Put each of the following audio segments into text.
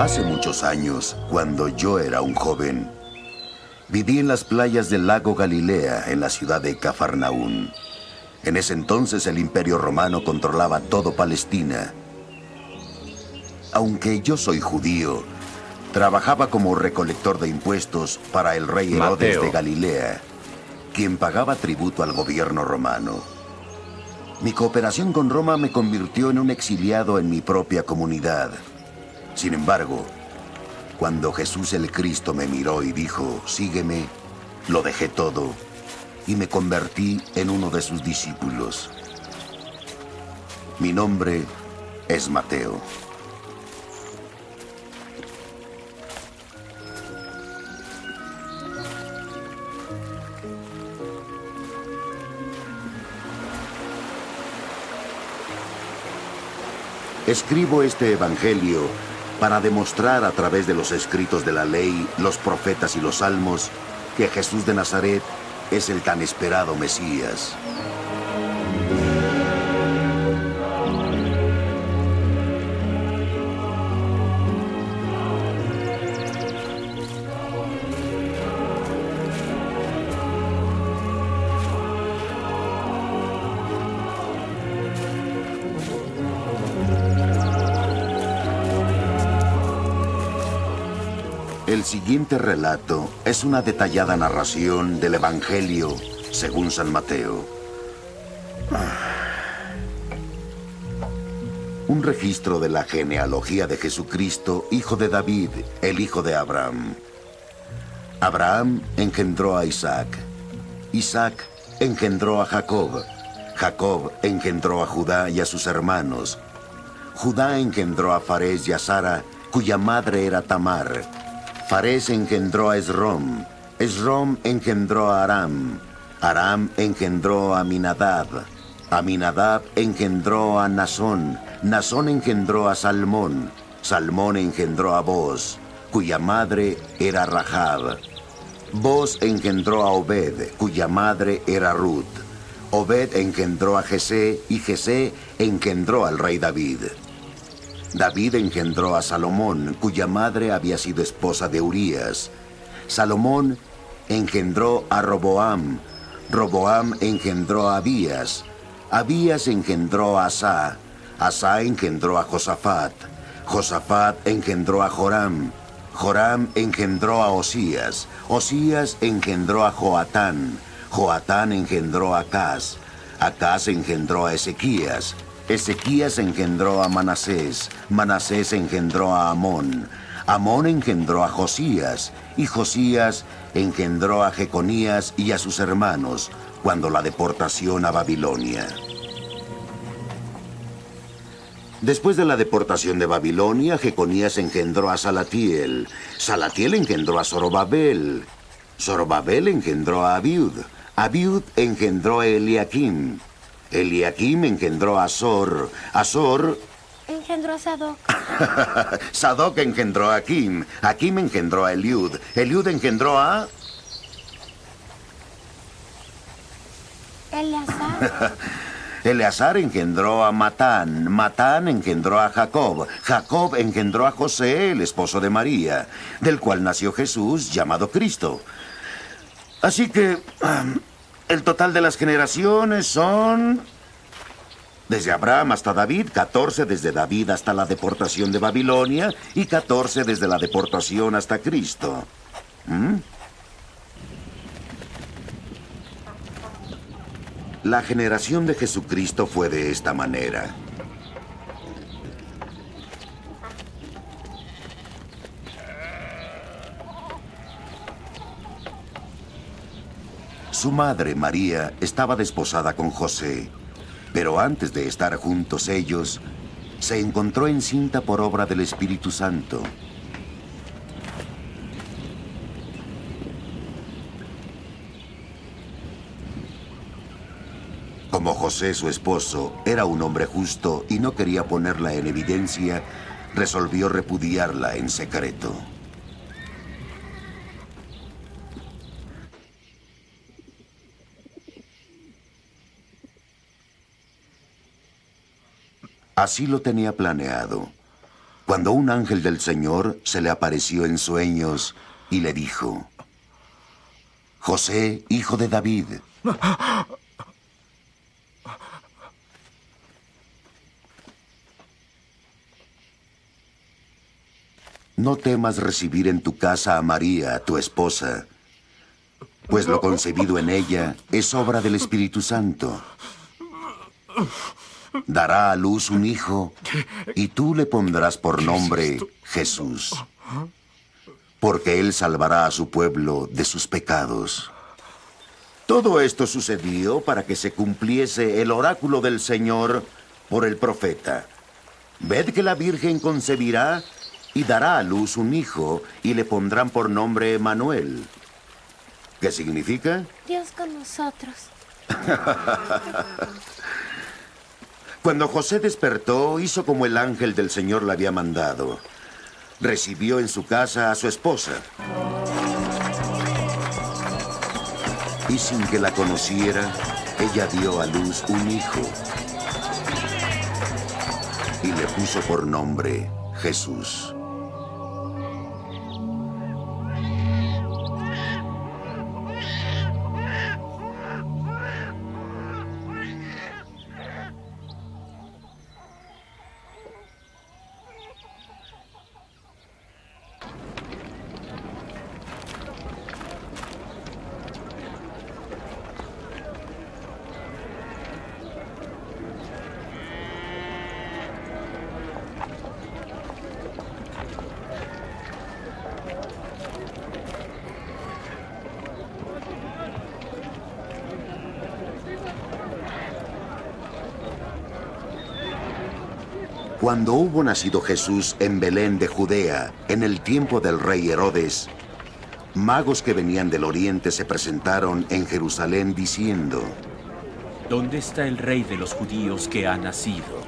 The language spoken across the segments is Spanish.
Hace muchos años, cuando yo era un joven, viví en las playas del lago Galilea, en la ciudad de Cafarnaún. En ese entonces el Imperio Romano controlaba todo Palestina. Aunque yo soy judío, trabajaba como recolector de impuestos para el rey Herodes de Galilea, quien pagaba tributo al gobierno romano. Mi cooperación con Roma me convirtió en un exiliado en mi propia comunidad. Sin embargo, cuando Jesús el Cristo me miró y dijo, sígueme, lo dejé todo y me convertí en uno de sus discípulos. Mi nombre es Mateo. Escribo este evangelio para demostrar a través de los escritos de la ley, los profetas y los salmos que Jesús de Nazaret es el tan esperado Mesías. El siguiente relato es una detallada narración del Evangelio según San Mateo. Un registro de la genealogía de Jesucristo, hijo de David, el hijo de Abraham. Abraham engendró a Isaac. Isaac engendró a Jacob. Jacob engendró a Judá y a sus hermanos. Judá engendró a Farés y a Sara, cuya madre era Tamar. Farés engendró a Esrom. Esrom engendró a Aram. Aram engendró a Aminadab. Aminadab engendró a Nasón. Nasón engendró a Salmón. Salmón engendró a Boz, cuya madre era Rahab. Boz engendró a Obed, cuya madre era Ruth. Obed engendró a Jesé y Jesé engendró al rey David. David engendró a Salomón, cuya madre había sido esposa de Urías. Salomón engendró a Roboam. Roboam engendró a Abías. Abías engendró a Asá. Asá engendró a Josafat. Josafat engendró a Joram. Joram engendró a Osías. Osías engendró a Joatán. Joatán engendró a Acaz. Acaz engendró a Ezequías. Ezequías engendró a Manasés. Manasés engendró a Amón. Amón engendró a Josías. Y Josías engendró a Jeconías y a sus hermanos cuando la deportación a Babilonia. Después de la deportación de Babilonia, Jeconías engendró a Salatiel. Salatiel engendró a Zorobabel. Zorobabel engendró a Abiud. Abiud engendró a Eliakim. Eliakim engendró a Azor. Azor engendró a Sadoc. Sadoc engendró a Akim. Akim engendró a Eliud. Eliud engendró a... Eleazar. Eleazar engendró a Matán. Matán engendró a Jacob. Jacob engendró a José, el esposo de María, del cual nació Jesús, llamado Cristo. Así que el total de las generaciones son... desde Abraham hasta David, 14 desde David hasta la deportación de Babilonia y 14 desde la deportación hasta Cristo. La generación de Jesucristo fue de esta manera. Su madre, María, estaba desposada con José, pero antes de estar juntos ellos, se encontró encinta por obra del Espíritu Santo. Como José, su esposo, era un hombre justo y no quería ponerla en evidencia, resolvió repudiarla en secreto. Así lo tenía planeado. cuando un ángel del Señor se le apareció en sueños y le dijo: José, hijo de David, no temas recibir en tu casa a María, tu esposa, pues lo concebido en ella es obra del Espíritu Santo. Dará a luz un hijo y tú le pondrás por nombre Jesús, porque él salvará a su pueblo de sus pecados. Todo esto sucedió para que se cumpliese el oráculo del Señor por el profeta. Ved que la Virgen concebirá y dará a luz un hijo y le pondrán por nombre Emmanuel. ¿Qué significa? Dios con nosotros. Cuando José despertó, hizo como el ángel del Señor le había mandado. Recibió en su casa a su esposa. Y sin que la conociera, ella dio a luz un hijo. Y le puso por nombre Jesús. Cuando hubo nacido Jesús en Belén de Judea, en el tiempo del rey Herodes, magos que venían del oriente se presentaron en Jerusalén diciendo: ¿Dónde está el rey de los judíos que ha nacido?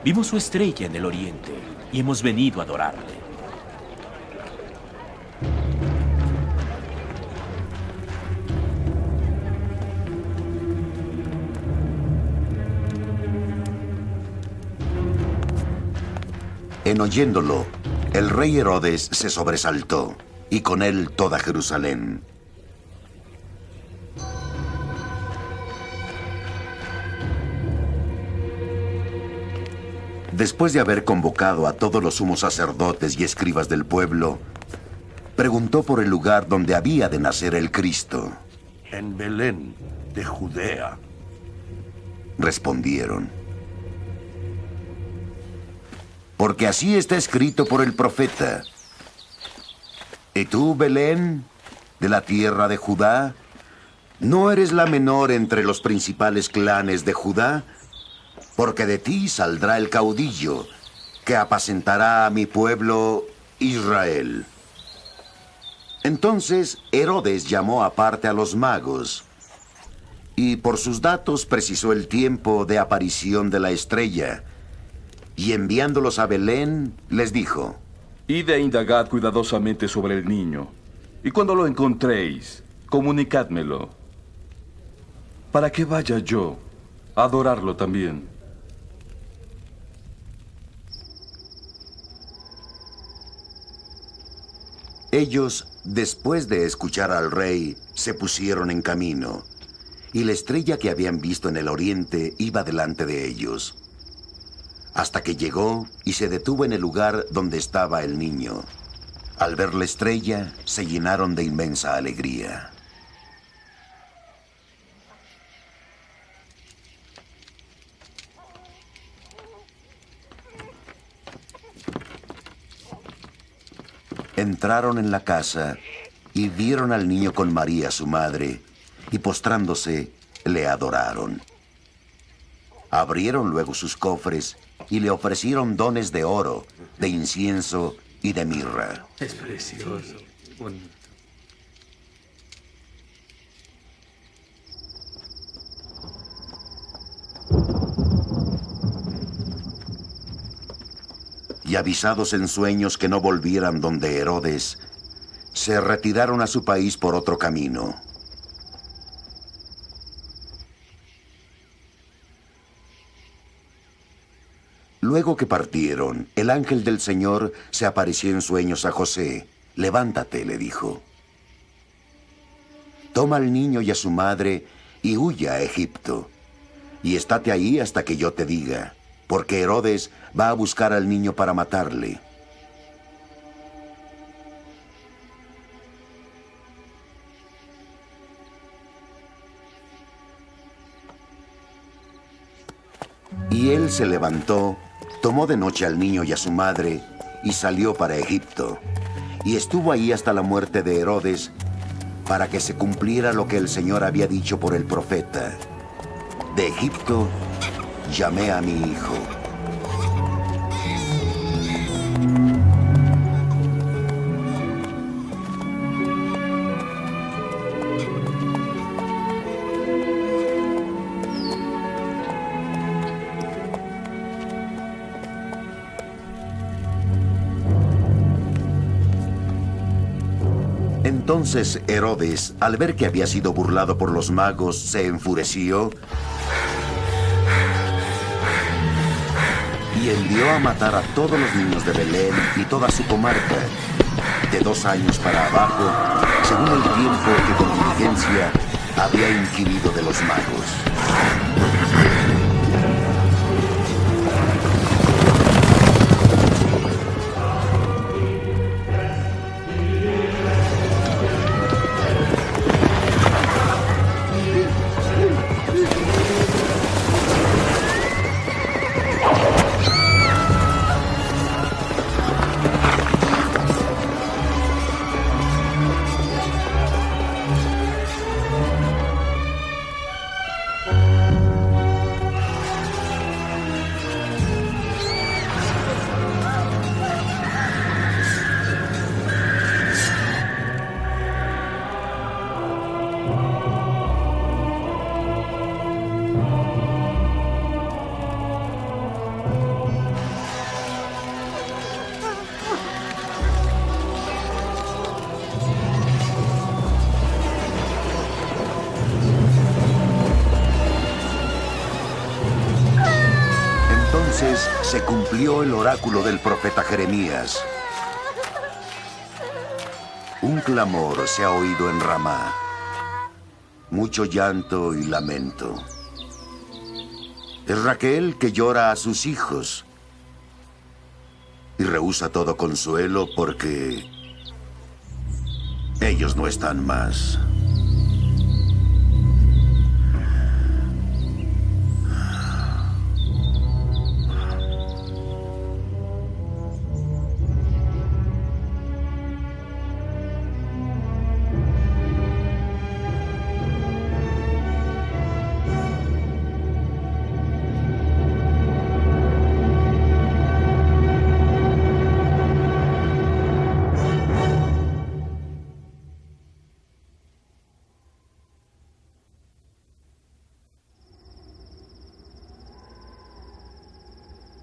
Vimos su estrella en el oriente y hemos venido a adorarle. En oyéndolo, el rey Herodes se sobresaltó, y con él toda Jerusalén. Después de haber convocado a todos los sumos sacerdotes y escribas del pueblo, preguntó por el lugar donde había de nacer el Cristo. En Belén, de Judea. Respondieron: porque así está escrito por el profeta. Y tú, Belén, de la tierra de Judá, ¿no eres la menor entre los principales clanes de Judá? Porque de ti saldrá el caudillo, que apacentará a mi pueblo Israel. Entonces Herodes llamó aparte a los magos, y por sus datos precisó el tiempo de aparición de la estrella, y enviándolos a Belén, les dijo: Id e indagad cuidadosamente sobre el niño, y cuando lo encontréis, comunicádmelo, para que vaya yo a adorarlo también. Ellos, después de escuchar al rey, se pusieron en camino, y la estrella que habían visto en el oriente iba delante de ellos, hasta que llegó y se detuvo en el lugar donde estaba el niño. Al ver la estrella, se llenaron de inmensa alegría. Entraron en la casa y vieron al niño con María, su madre, y postrándose, le adoraron. Abrieron luego sus cofres y le ofrecieron dones de oro, de incienso y de mirra. Es precioso. Y avisados en sueños que no volvieran donde Herodes, se retiraron a su país por otro camino. Luego que partieron, el ángel del Señor se apareció en sueños a José. Levántate, le dijo. Toma al niño y a su madre y huye a Egipto. Y estate ahí hasta que yo te diga, porque Herodes va a buscar al niño para matarle. Y él se levantó, tomó de noche al niño y a su madre, y salió para Egipto. Y estuvo ahí hasta la muerte de Herodes, para que se cumpliera lo que el Señor había dicho por el profeta. De Egipto llamé a mi hijo. Entonces Herodes, al ver que había sido burlado por los magos, se enfureció y envió a matar a todos los niños de Belén y toda su comarca, de 2 años para abajo, según el tiempo que con diligencia había inquirido de los magos. Entonces se cumplió el oráculo del profeta Jeremías. Un clamor se ha oído en Ramá, mucho llanto y lamento. Es Raquel que llora a sus hijos y rehúsa todo consuelo porque ellos no están más.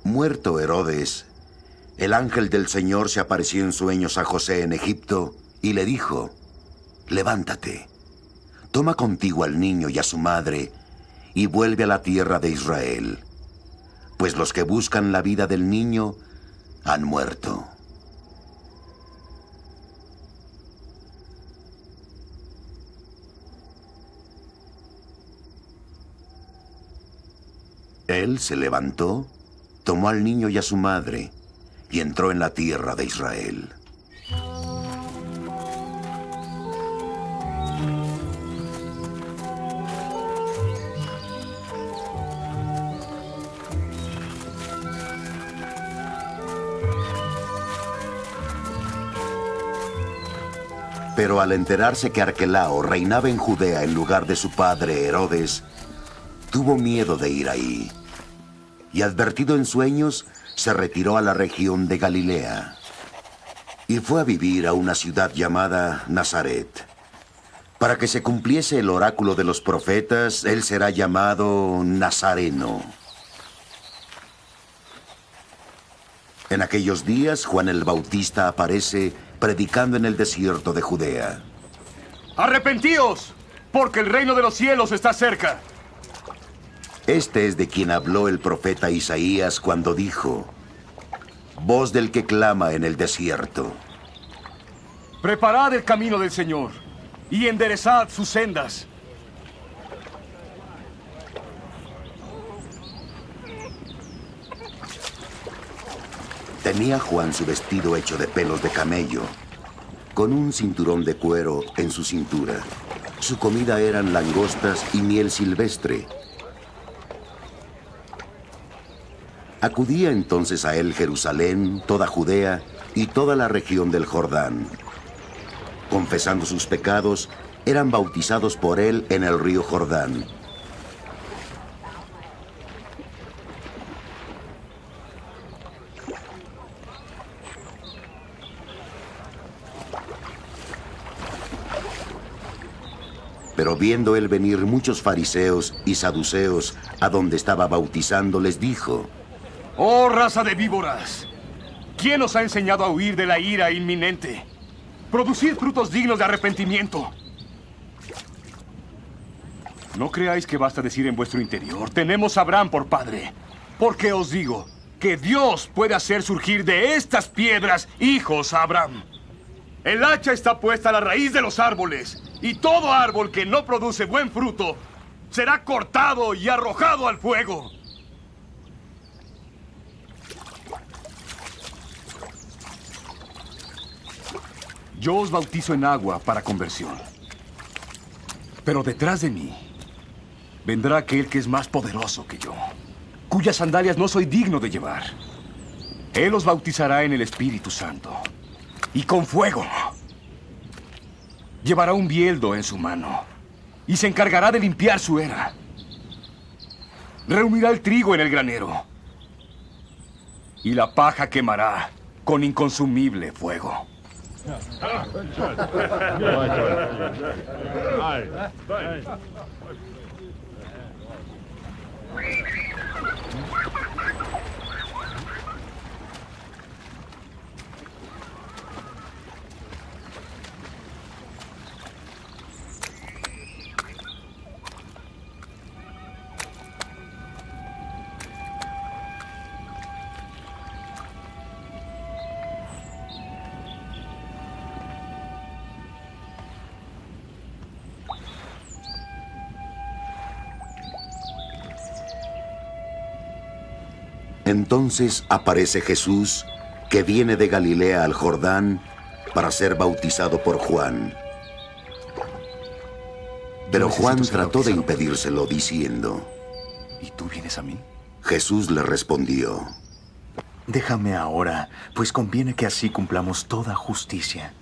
Muerto Herodes, el ángel del Señor se apareció en sueños a José en Egipto y le dijo: levántate, toma contigo al niño y a su madre y vuelve a la tierra de Israel, pues los que buscan la vida del niño han muerto. Él se levantó, tomó al niño y a su madre y entró en la tierra de Israel. Pero al enterarse que Arquelao reinaba en Judea en lugar de su padre Herodes, tuvo miedo de ir ahí. Y advertido en sueños, se retiró a la región de Galilea y fue a vivir a una ciudad llamada Nazaret. Para que se cumpliese el oráculo de los profetas, él será llamado Nazareno. En aquellos días, Juan el Bautista aparece predicando en el desierto de Judea. ¡Arrepentíos! Porque el reino de los cielos está cerca. Este es de quien habló el profeta Isaías cuando dijo: voz del que clama en el desierto. Preparad el camino del Señor y enderezad sus sendas. Tenía Juan su vestido hecho de pelos de camello, con un cinturón de cuero en su cintura. Su comida eran langostas y miel silvestre. Acudía entonces a él Jerusalén, toda Judea y toda la región del Jordán. Confesando sus pecados, eran bautizados por él en el río Jordán. Pero viendo él venir muchos fariseos y saduceos a donde estaba bautizando, les dijo: ¡Oh, raza de víboras! ¿Quién os ha enseñado a huir de la ira inminente? Producid frutos dignos de arrepentimiento. No creáis que basta decir en vuestro interior: tenemos a Abraham por padre. Porque os digo que Dios puede hacer surgir de estas piedras hijos a Abraham. El hacha está puesta a la raíz de los árboles, y todo árbol que no produce buen fruto será cortado y arrojado al fuego. Yo os bautizo en agua para conversión. Pero detrás de mí vendrá aquel que es más poderoso que yo, cuyas sandalias no soy digno de llevar. Él os bautizará en el Espíritu Santo y con fuego. Llevará un bieldo en su mano y se encargará de limpiar su era. Reunirá el trigo en el granero y la paja quemará con inconsumible fuego. Entonces aparece Jesús, que viene de Galilea al Jordán para ser bautizado por Juan. Pero Juan trató de impedírselo, diciendo: ¿Y tú vienes a mí? Jesús le respondió: Déjame ahora, pues conviene que así cumplamos toda justicia.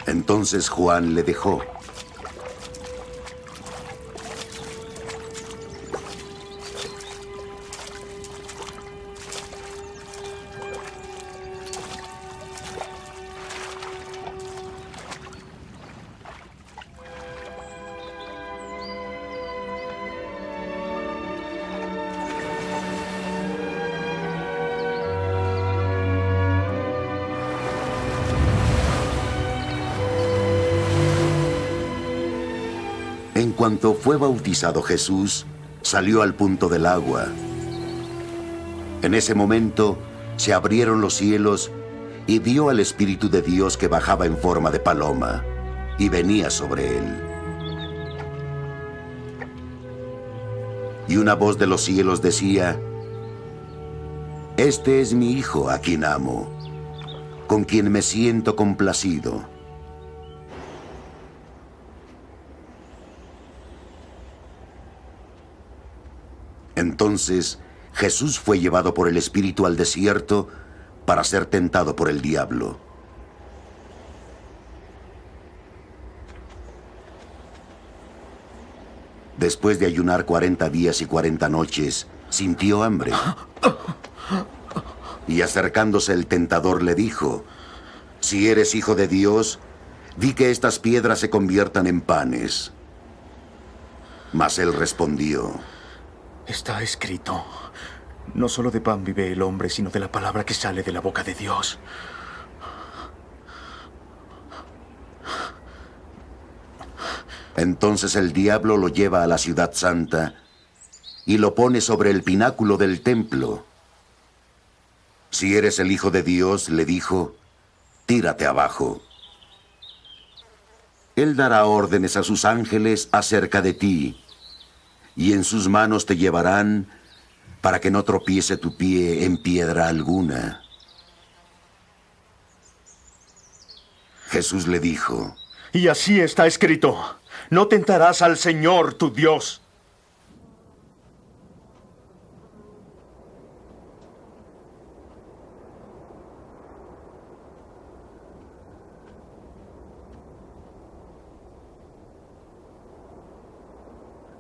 Entonces Juan le dejó. En cuanto fue bautizado Jesús, salió al punto del agua. En ese momento se abrieron los cielos y vio al Espíritu de Dios que bajaba en forma de paloma y venía sobre él. Y una voz de los cielos decía: Este es mi Hijo a quien amo, con quien me siento complacido. Entonces Jesús fue llevado por el Espíritu al desierto para ser tentado por el diablo. Después de ayunar 40 días y 40 noches, sintió hambre. Y acercándose el tentador le dijo: Si eres hijo de Dios, di que estas piedras se conviertan en panes. Mas él respondió: Está escrito: no solo de pan vive el hombre, sino de la palabra que sale de la boca de Dios. Entonces el diablo lo lleva a la ciudad santa y lo pone sobre el pináculo del templo. Si eres el Hijo de Dios, le dijo, tírate abajo. Él dará órdenes a sus ángeles acerca de ti, y en sus manos te llevarán para que no tropiece tu pie en piedra alguna. Jesús le dijo, Y así está escrito, no tentarás al Señor tu Dios.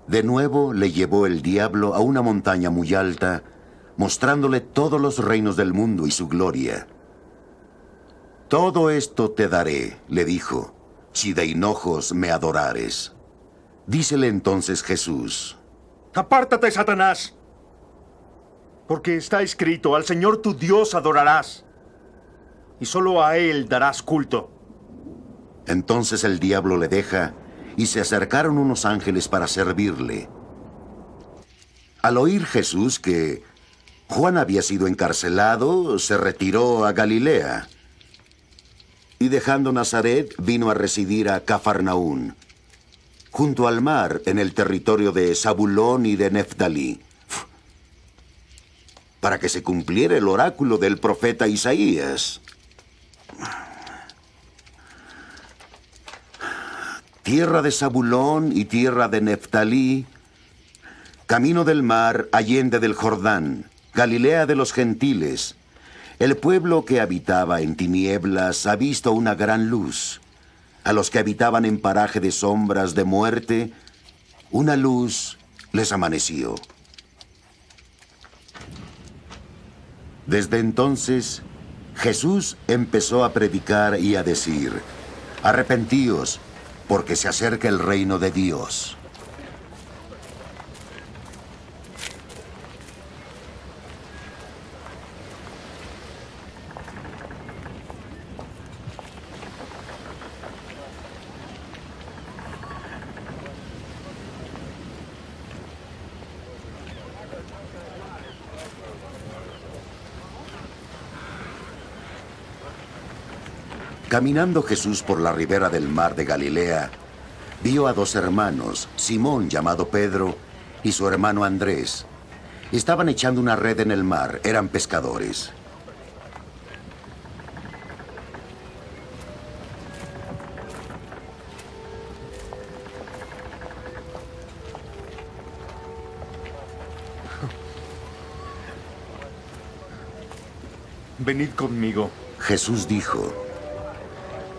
De nuevo le llevó el diablo a una montaña muy alta, mostrándole todos los reinos del mundo y su gloria. Todo esto te daré, le dijo, si de hinojos me adorares. Dícele entonces Jesús, Apártate, Satanás, porque está escrito, al Señor tu Dios adorarás, y solo a Él darás culto. entonces el diablo le deja, y se acercaron unos ángeles para servirle. Al oír Jesús que Juan había sido encarcelado, se retiró a Galilea, y dejando Nazaret vino a residir a Cafarnaún, junto al mar en el territorio de Zabulón y de Neftalí, para que se cumpliera el oráculo del profeta Isaías. Tierra de Zabulón y tierra de Neftalí, camino del mar, allende del Jordán, Galilea de los gentiles. El pueblo que habitaba en tinieblas ha visto una gran luz. A los que habitaban en paraje de sombras de muerte, una luz les amaneció. Desde entonces, Jesús empezó a predicar y a decir, arrepentíos, porque se acerca el reino de Dios. Caminando Jesús por la ribera del mar de Galilea, vio a dos hermanos, Simón llamado Pedro y su hermano Andrés. Estaban echando una red en el mar, eran pescadores. Venid conmigo, Jesús dijo,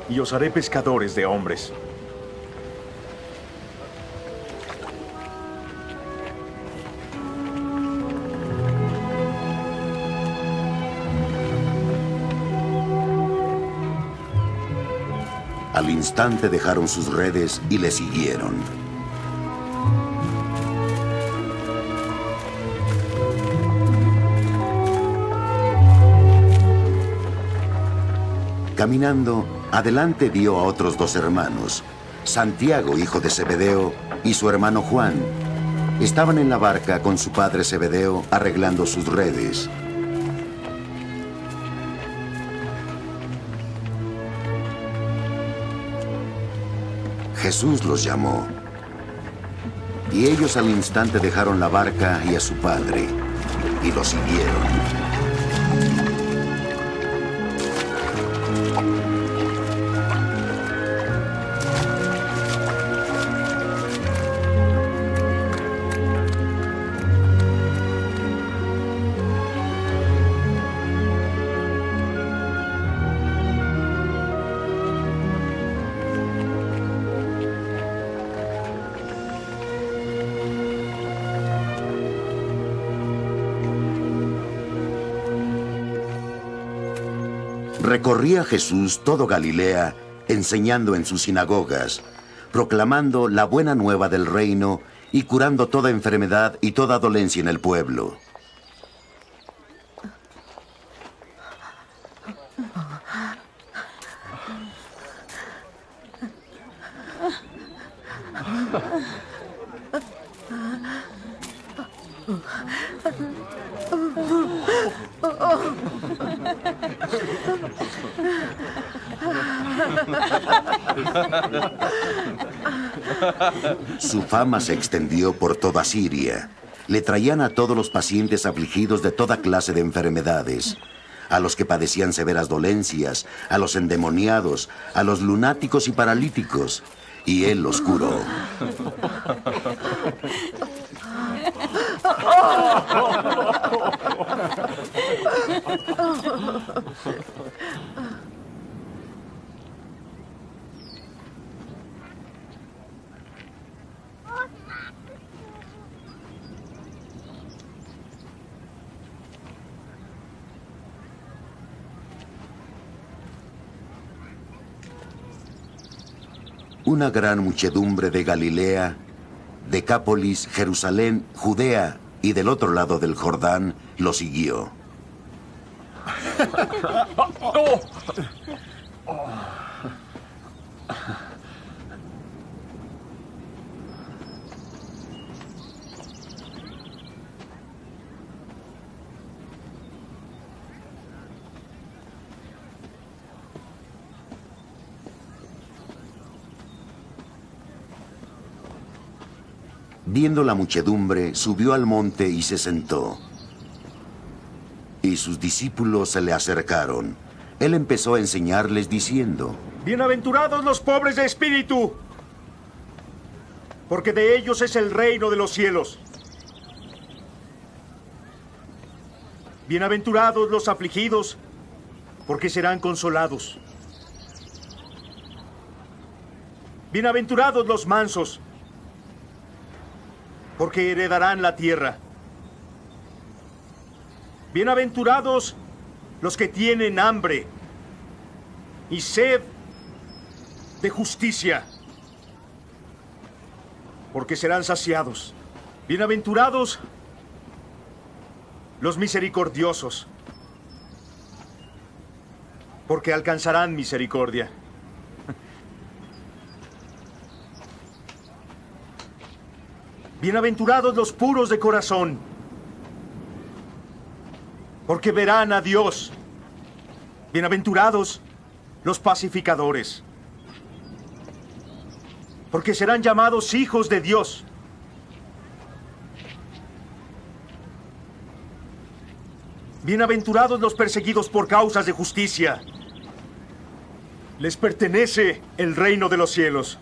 y os haré pescadores de hombres. Al instante dejaron sus redes y le siguieron. Caminando, adelante vio a otros dos hermanos, Santiago, hijo de Zebedeo, y su hermano Juan. Estaban en la barca con su padre Zebedeo arreglando sus redes. Jesús los llamó, y ellos al instante dejaron la barca y a su padre, y lo siguieron. Recorría Jesús todo Galilea, enseñando en sus sinagogas, proclamando la buena nueva del reino y curando toda enfermedad y toda dolencia en el pueblo. Su fama se extendió por toda Siria. Le traían a todos los pacientes afligidos de toda clase de enfermedades, a los que padecían severas dolencias, a los endemoniados, a los lunáticos y paralíticos, y él los curó. Una gran muchedumbre de Galilea, Decápolis, Jerusalén, Judea y del otro lado del Jordán lo siguió. Viendo la muchedumbre, subió al monte y se sentó. Y sus discípulos se le acercaron. Él empezó a enseñarles diciendo: Bienaventurados los pobres de espíritu, porque de ellos es el reino de los cielos. Bienaventurados los afligidos, porque serán consolados. Bienaventurados los mansos, porque heredarán la tierra. Bienaventurados los que tienen hambre y sed de justicia, porque serán saciados. Bienaventurados los misericordiosos, porque alcanzarán misericordia. Bienaventurados los puros de corazón, porque verán a Dios. Bienaventurados los pacificadores, porque serán llamados hijos de Dios. Bienaventurados los perseguidos por causas de justicia. Les pertenece el reino de los cielos.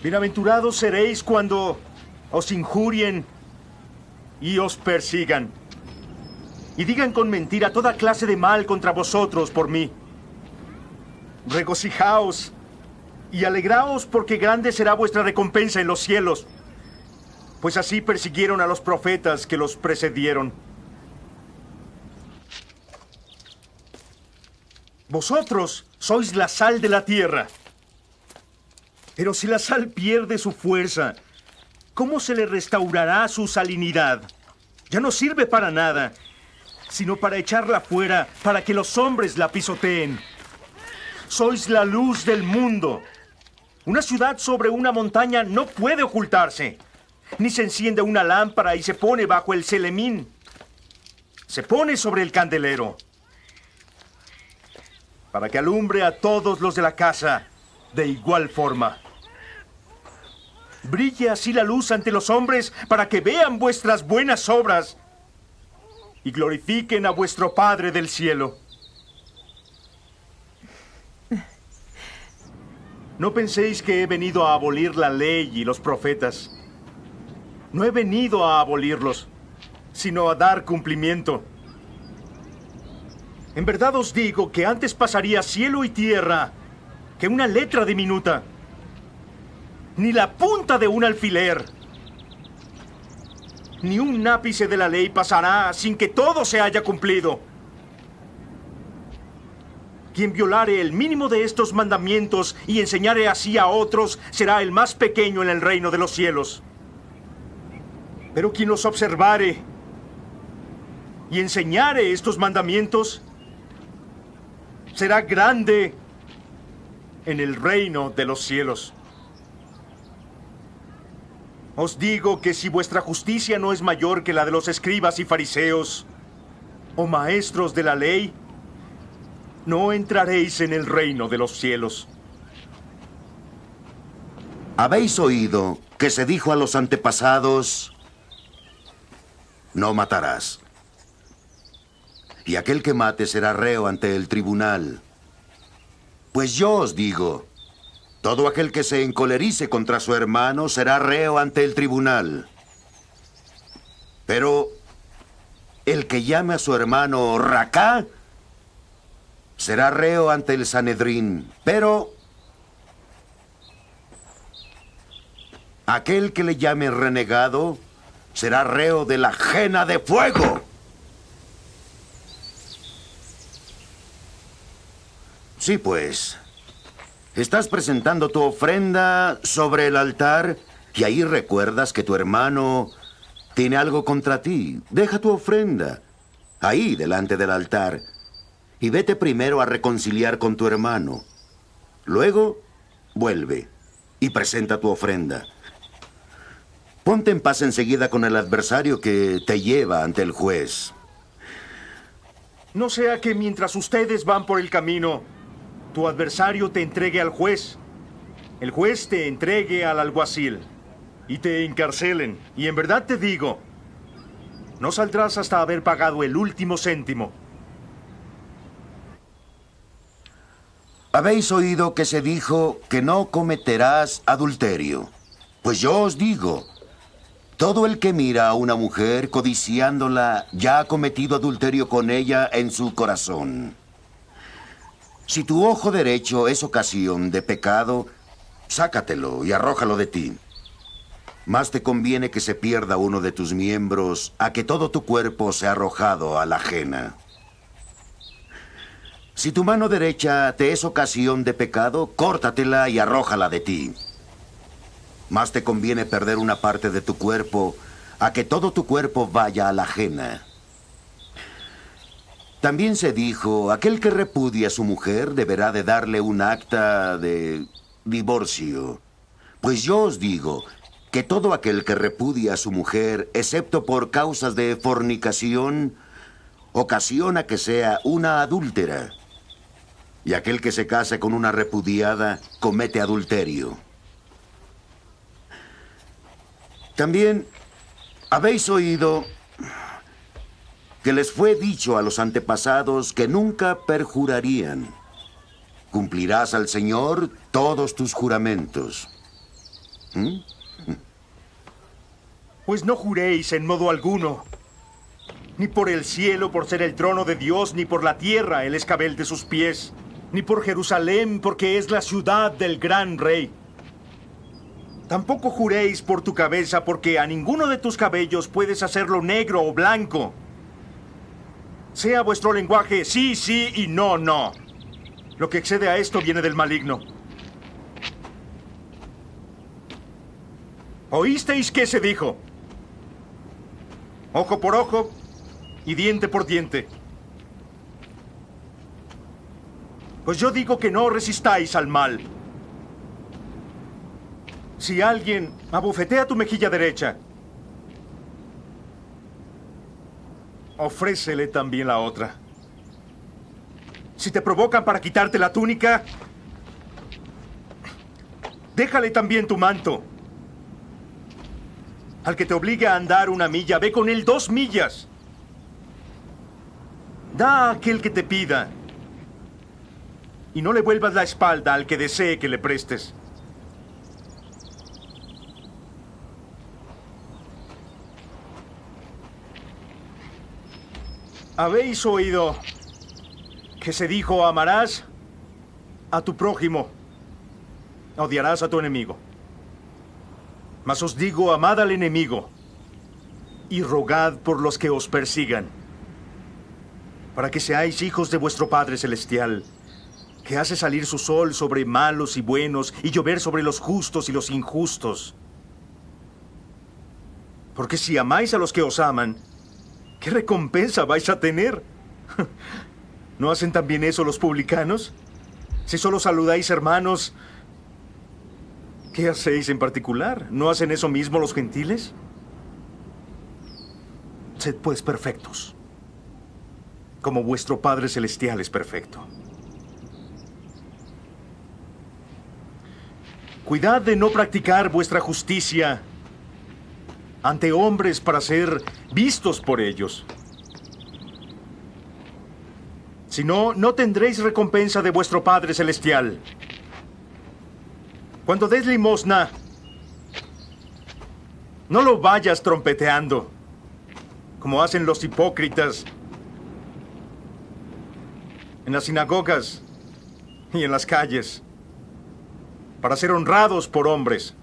Bienaventurados seréis cuando os injurien y os persigan, y digan con mentira toda clase de mal contra vosotros por mí. Regocijaos y alegraos, porque grande será vuestra recompensa en los cielos, pues así persiguieron a los profetas que los precedieron. Vosotros sois la sal de la tierra. Pero si la sal pierde su fuerza, ¿cómo se le restaurará su salinidad? Ya no sirve para nada, sino para echarla fuera, para que los hombres la pisoteen. Sois la luz del mundo. Una ciudad sobre una montaña no puede ocultarse, ni se enciende una lámpara y se pone bajo el celemín. Se pone sobre el candelero, para que alumbre a todos los de la casa de igual forma. Brille así la luz ante los hombres, para que vean vuestras buenas obras y glorifiquen a vuestro Padre del cielo. No penséis que he venido a abolir la ley y los profetas. No he venido a abolirlos, sino a dar cumplimiento. En verdad os digo que antes pasaría cielo y tierra que una letra diminuta, ni la punta de un alfiler, ni un ápice de la ley pasará sin que todo se haya cumplido. Quien violare el mínimo de estos mandamientos y enseñare así a otros será el más pequeño en el reino de los cielos. Pero quien los observare y enseñare estos mandamientos será grande en el reino de los cielos. Os digo que si vuestra justicia no es mayor que la de los escribas y fariseos, o maestros de la ley, no entraréis en el reino de los cielos. Habéis oído que se dijo a los antepasados, no matarás. Y aquel que mate será reo ante el tribunal. Pues yo os digo, todo aquel que se encolerice contra su hermano será reo ante el tribunal. Pero el que llame a su hermano Racá será reo ante el Sanedrín. Pero aquel que le llame renegado será reo de la jena de fuego. Sí, pues, estás presentando tu ofrenda sobre el altar y ahí recuerdas que tu hermano tiene algo contra ti. Deja tu ofrenda ahí delante del altar y vete primero a reconciliar con tu hermano. Luego, vuelve y presenta tu ofrenda. Ponte en paz enseguida con el adversario que te lleva ante el juez. No sea que mientras ustedes van por el camino, tu adversario te entregue al juez, el juez te entregue al alguacil y te encarcelen. Y en verdad te digo, no saldrás hasta haber pagado el último céntimo. Habéis oído que se dijo que no cometerás adulterio. Pues yo os digo, todo el que mira a una mujer codiciándola ya ha cometido adulterio con ella en su corazón. Si tu ojo derecho es ocasión de pecado, sácatelo y arrójalo de ti. Más te conviene que se pierda uno de tus miembros a que todo tu cuerpo sea arrojado a la ajena. Si tu mano derecha te es ocasión de pecado, córtatela y arrójala de ti. Más te conviene perder una parte de tu cuerpo a que todo tu cuerpo vaya a la ajena. También se dijo, aquel que repudia a su mujer deberá de darle un acta de divorcio. Pues yo os digo que todo aquel que repudia a su mujer, excepto por causas de fornicación, ocasiona que sea una adúltera. Y aquel que se casa con una repudiada comete adulterio. También habéis oído que les fue dicho a los antepasados que nunca perjurarían. Cumplirás al Señor todos tus juramentos. Pues no juréis en modo alguno, ni por el cielo por ser el trono de Dios, ni por la tierra el escabel de sus pies, ni por Jerusalén porque es la ciudad del gran rey. Tampoco juréis por tu cabeza porque a ninguno de tus cabellos puedes hacerlo negro o blanco. Sea vuestro lenguaje sí, sí y no, no. Lo que excede a esto viene del maligno. ¿Oísteis qué se dijo? Ojo por ojo y diente por diente. Pues yo digo que no resistáis al mal. Si alguien abofetea tu mejilla derecha, ofrécele también la otra. Si te provocan para quitarte la túnica, déjale también tu manto. Al que te obligue a andar 1 milla, ve con él 2 millas. Da a aquel que te pida. Y no le vuelvas la espalda al que desee que le prestes. ¿Habéis oído que se dijo, amarás a tu prójimo, odiarás a tu enemigo? Mas os digo, amad al enemigo y rogad por los que os persigan, para que seáis hijos de vuestro Padre Celestial, que hace salir su sol sobre malos y buenos y llover sobre los justos y los injustos. Porque si amáis a los que os aman, ¿qué recompensa vais a tener? ¿No hacen también eso los publicanos? Si solo saludáis hermanos, ¿qué hacéis en particular? ¿No hacen eso mismo los gentiles? Sed pues perfectos, como vuestro Padre Celestial es perfecto. Cuidad de no practicar vuestra justicia ante hombres para ser vistos por ellos. Si no, no tendréis recompensa de vuestro Padre Celestial. Cuando des limosna, no lo vayas trompeteando, como hacen los hipócritas en las sinagogas y en las calles, para ser honrados por hombres.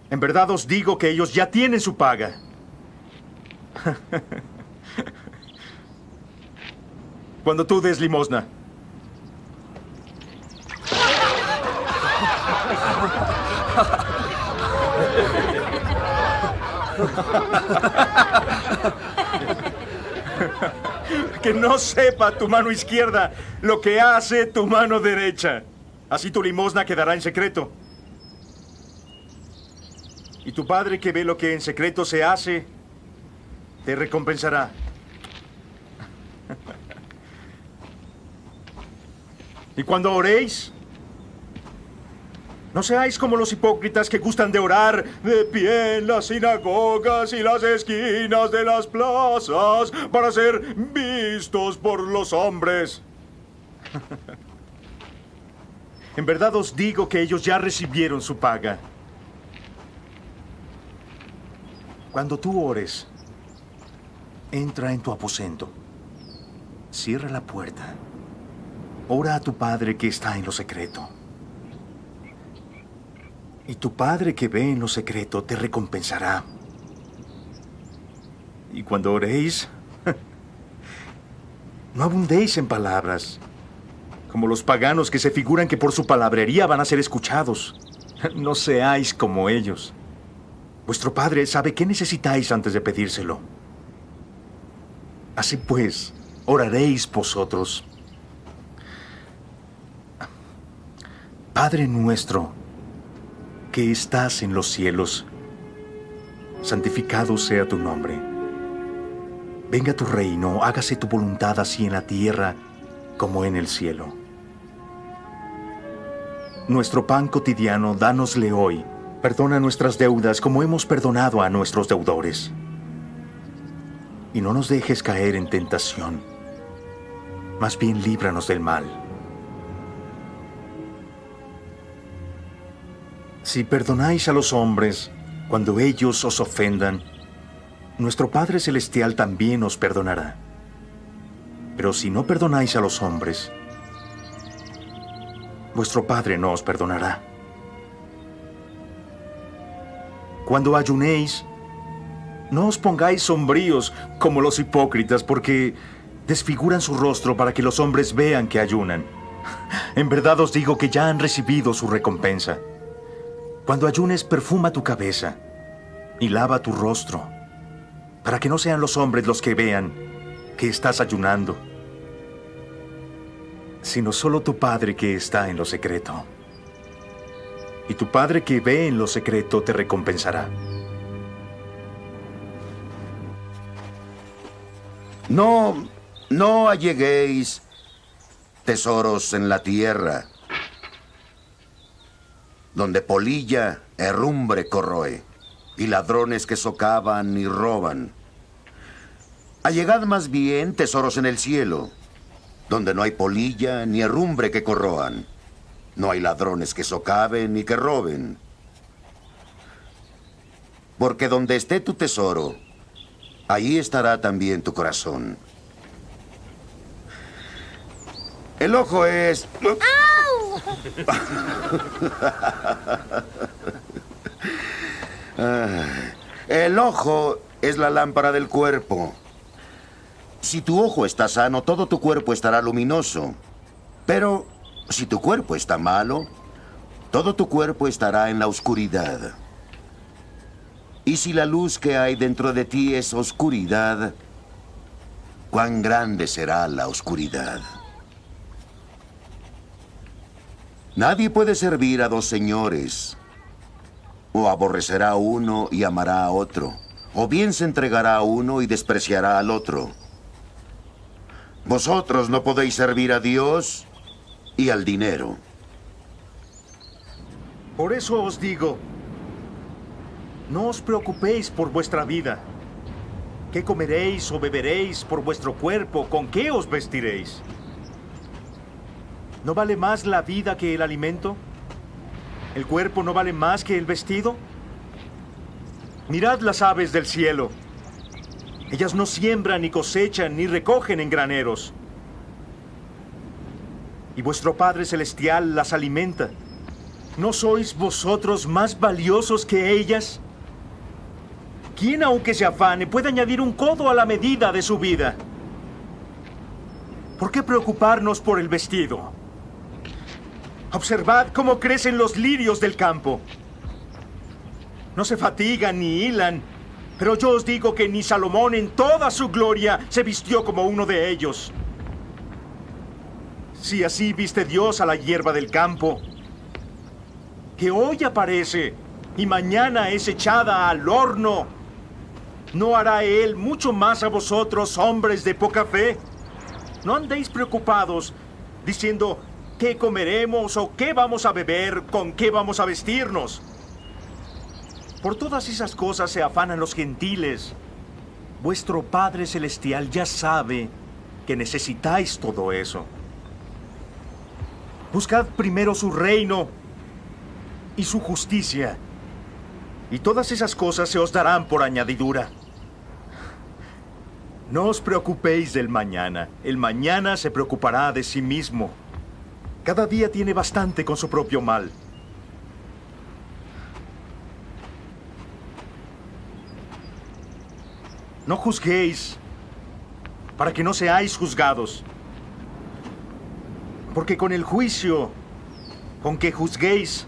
En verdad os digo que ellos ya tienen su paga. Cuando tú des limosna, que no sepa tu mano izquierda lo que hace tu mano derecha. Así tu limosna quedará en secreto. Y tu Padre que ve lo que en secreto se hace, te recompensará. Y cuando oréis, no seáis como los hipócritas que gustan de orar de pie en las sinagogas y las esquinas de las plazas para ser vistos por los hombres. En verdad os digo que ellos ya recibieron su paga. Cuando tú ores, entra en tu aposento, cierra la puerta, ora a tu Padre que está en lo secreto. Y tu Padre que ve en lo secreto te recompensará. Y cuando oréis, no abundéis en palabras, como los paganos que se figuran que por su palabrería van a ser escuchados. No seáis como ellos. Vuestro Padre sabe qué necesitáis antes de pedírselo. Así pues, oraréis vosotros. Padre nuestro, que estás en los cielos, santificado sea tu nombre. Venga tu reino, hágase tu voluntad así en la tierra como en el cielo. Nuestro pan cotidiano, dánosle hoy. Perdona nuestras deudas como hemos perdonado a nuestros deudores. Y no nos dejes caer en tentación. Más bien líbranos del mal. Si perdonáis a los hombres cuando ellos os ofendan, nuestro Padre Celestial también os perdonará. Pero si no perdonáis a los hombres, vuestro Padre no os perdonará. Cuando ayunéis, no os pongáis sombríos como los hipócritas, porque desfiguran su rostro para que los hombres vean que ayunan. En verdad os digo que ya han recibido su recompensa. Cuando ayunes, perfuma tu cabeza y lava tu rostro, para que no sean los hombres los que vean que estás ayunando, sino solo tu Padre que está en lo secreto. Y tu Padre que ve en lo secreto te recompensará. No alleguéis tesoros en la tierra, donde polilla, herrumbre corroe, y ladrones que socavan y roban. Allegad más bien tesoros en el cielo, donde no hay polilla ni herrumbre que corroan. No hay ladrones que socaven ni que roben. Porque donde esté tu tesoro, allí estará también tu corazón. El ojo es... ¡Au! El ojo es la lámpara del cuerpo. Si tu ojo está sano, todo tu cuerpo estará luminoso. Pero si tu cuerpo está malo, todo tu cuerpo estará en la oscuridad. Y si la luz que hay dentro de ti es oscuridad, ¿cuán grande será la oscuridad? Nadie puede servir a dos señores. O aborrecerá a uno y amará a otro, o bien se entregará a uno y despreciará al otro. Vosotros no podéis servir a Dios y al dinero. Por eso os digo, no os preocupéis por vuestra vida. ¿Qué comeréis o beberéis? Por vuestro cuerpo, ¿con qué os vestiréis? ¿No vale más la vida que el alimento? ¿El cuerpo no vale más que el vestido? Mirad las aves del cielo. Ellas no siembran, ni cosechan, ni recogen en graneros. Y vuestro Padre Celestial las alimenta. ¿No sois vosotros más valiosos que ellas? ¿Quién, aunque se afane, puede añadir un codo a la medida de su vida? ¿Por qué preocuparnos por el vestido? Observad cómo crecen los lirios del campo. No se fatigan ni hilan, pero yo os digo que ni Salomón en toda su gloria se vistió como uno de ellos. Si así viste Dios a la hierba del campo, que hoy aparece y mañana es echada al horno, ¿no hará Él mucho más a vosotros, hombres de poca fe? No andéis preocupados, diciendo, ¿qué comeremos o qué vamos a beber, con qué vamos a vestirnos? Por todas esas cosas se afanan los gentiles. Vuestro Padre Celestial ya sabe que necesitáis todo eso. Buscad primero su reino y su justicia, y todas esas cosas se os darán por añadidura. No os preocupéis del mañana. El mañana se preocupará de sí mismo. Cada día tiene bastante con su propio mal. No juzguéis, para que no seáis juzgados. Porque con el juicio con que juzguéis,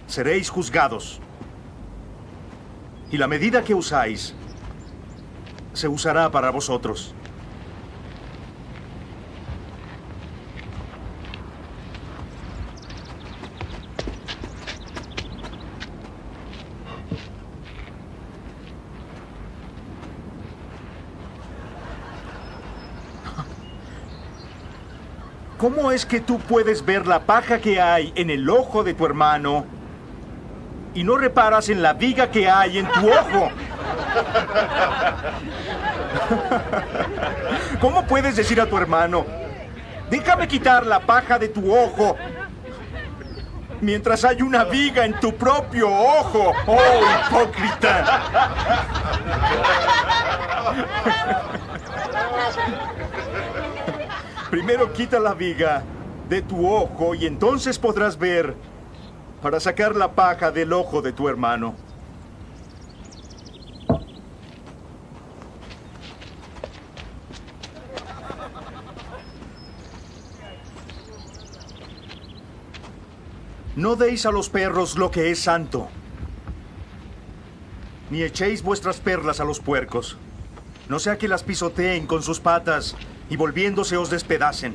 seréis juzgados. Y la medida que usáis, se usará para vosotros. ¿Cómo es que tú puedes ver la paja que hay en el ojo de tu hermano y no reparas en la viga que hay en tu ojo? ¿Cómo puedes decir a tu hermano, déjame quitar la paja de tu ojo, mientras hay una viga en tu propio ojo? ¡Oh, hipócrita! Primero quita la viga de tu ojo y entonces podrás ver para sacar la paja del ojo de tu hermano. No deis a los perros lo que es santo, ni echéis vuestras perlas a los puercos, no sea que las pisoteen con sus patas y volviéndose os despedacen.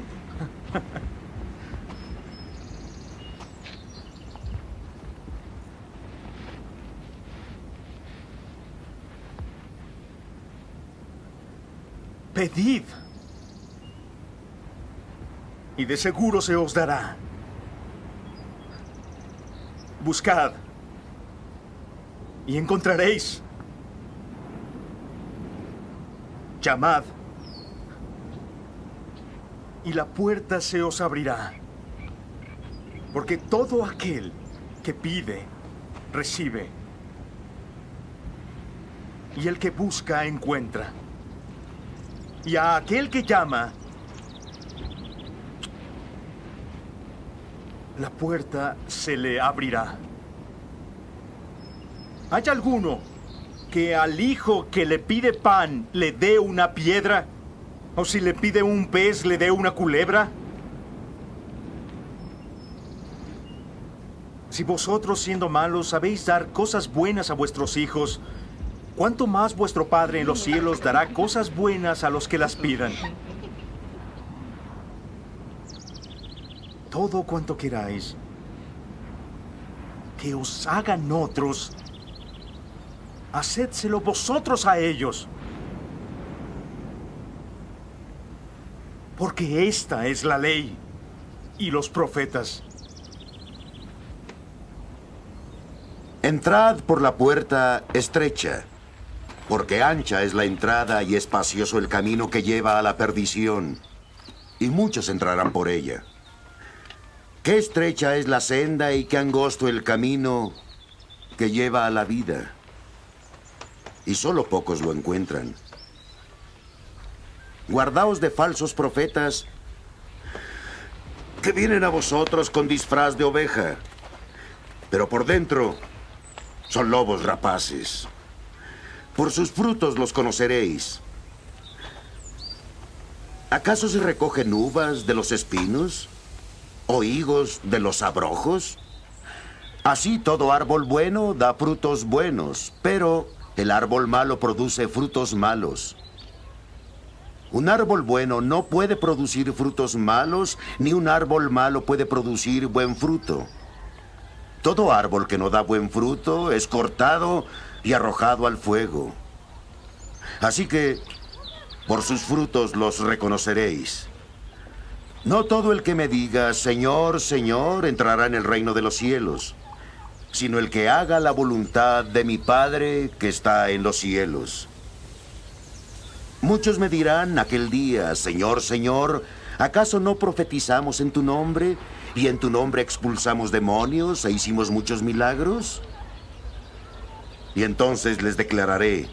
Pedid, y de seguro se os dará. Buscad, y encontraréis. Llamad, y la puerta se os abrirá. Porque todo aquel que pide, recibe. Y el que busca, encuentra. Y a aquel que llama, la puerta se le abrirá. ¿Hay alguno que al hijo que le pide pan le dé una piedra? ¿O si le pide un pez le dé una culebra? Si vosotros, siendo malos, sabéis dar cosas buenas a vuestros hijos, ¿cuánto más vuestro Padre en los cielos dará cosas buenas a los que las pidan? Todo cuanto queráis que os hagan otros, hacedselo vosotros a ellos. Porque esta es la ley y los profetas. Entrad por la puerta estrecha, porque ancha es la entrada y espacioso el camino que lleva a la perdición, y muchos entrarán por ella. Qué estrecha es la senda y qué angosto el camino que lleva a la vida, y solo pocos lo encuentran. Guardaos de falsos profetas que vienen a vosotros con disfraz de oveja, pero por dentro son lobos rapaces. Por sus frutos los conoceréis. ¿Acaso se recogen uvas de los espinos o higos de los abrojos? Así todo árbol bueno da frutos buenos, pero el árbol malo produce frutos malos. Un árbol bueno no puede producir frutos malos, ni un árbol malo puede producir buen fruto. Todo árbol que no da buen fruto es cortado y arrojado al fuego. Así que, por sus frutos los reconoceréis. No todo el que me diga, Señor, Señor, entrará en el reino de los cielos, sino el que haga la voluntad de mi Padre que está en los cielos. Muchos me dirán aquel día, Señor, Señor, ¿acaso no profetizamos en tu nombre, y en tu nombre expulsamos demonios e hicimos muchos milagros? Y entonces les declararé,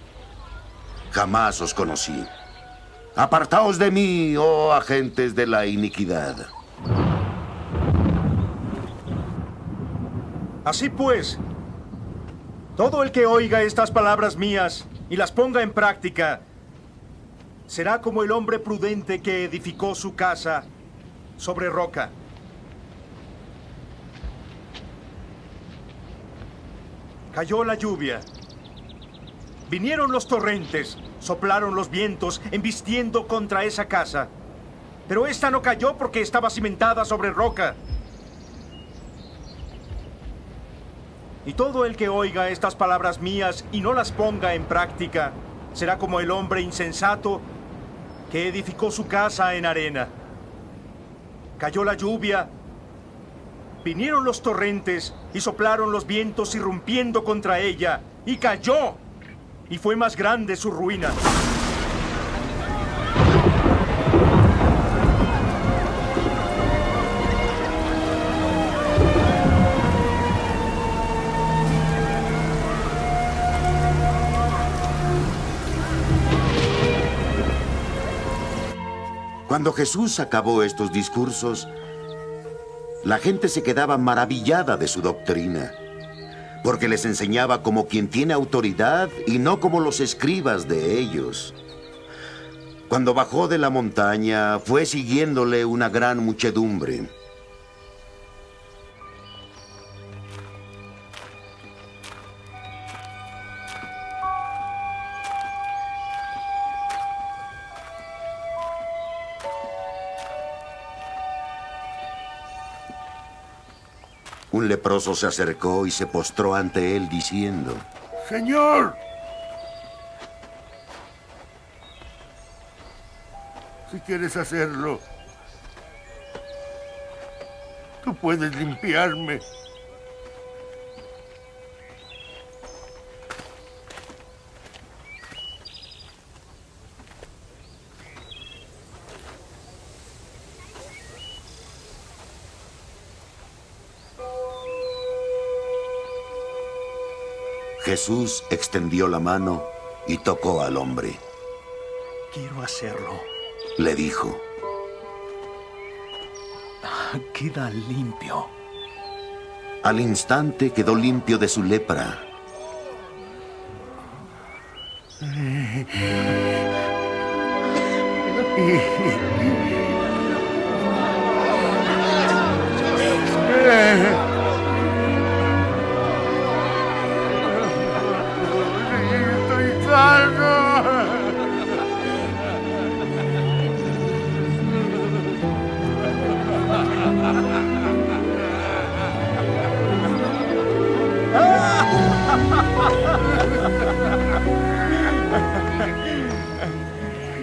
jamás os conocí. Apartaos de mí, oh agentes de la iniquidad. Así pues, todo el que oiga estas palabras mías y las ponga en práctica, será como el hombre prudente que edificó su casa sobre roca. Cayó la lluvia, vinieron los torrentes, soplaron los vientos, embistiendo contra esa casa. Pero esta no cayó porque estaba cimentada sobre roca. Y todo el que oiga estas palabras mías y no las ponga en práctica, será como el hombre insensato que edificó su casa en arena. Cayó la lluvia, vinieron los torrentes y soplaron los vientos irrumpiendo contra ella, y cayó, y fue más grande su ruina. Cuando Jesús acabó estos discursos, la gente se quedaba maravillada de su doctrina, porque les enseñaba como quien tiene autoridad y no como los escribas de ellos. Cuando bajó de la montaña, fue siguiéndole una gran muchedumbre. Un leproso se acercó y se postró ante él diciendo, Señor, si quieres hacerlo, tú puedes limpiarme. Jesús extendió la mano y tocó al hombre. Quiero hacerlo. Le dijo, Queda limpio. al instante quedó limpio de su lepra. Estoy sano.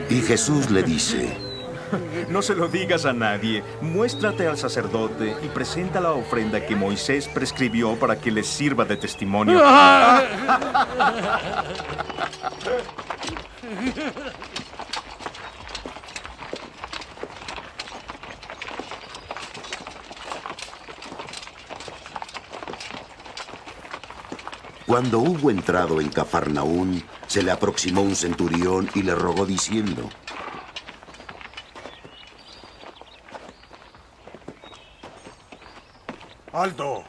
Y Jesús le dice, No se lo digas a nadie. Muéstrate al sacerdote y presenta la ofrenda que Moisés prescribió para que les sirva de testimonio. Cuando hubo entrado en Cafarnaún, se le aproximó un centurión y le rogó diciendo: ¡Alto!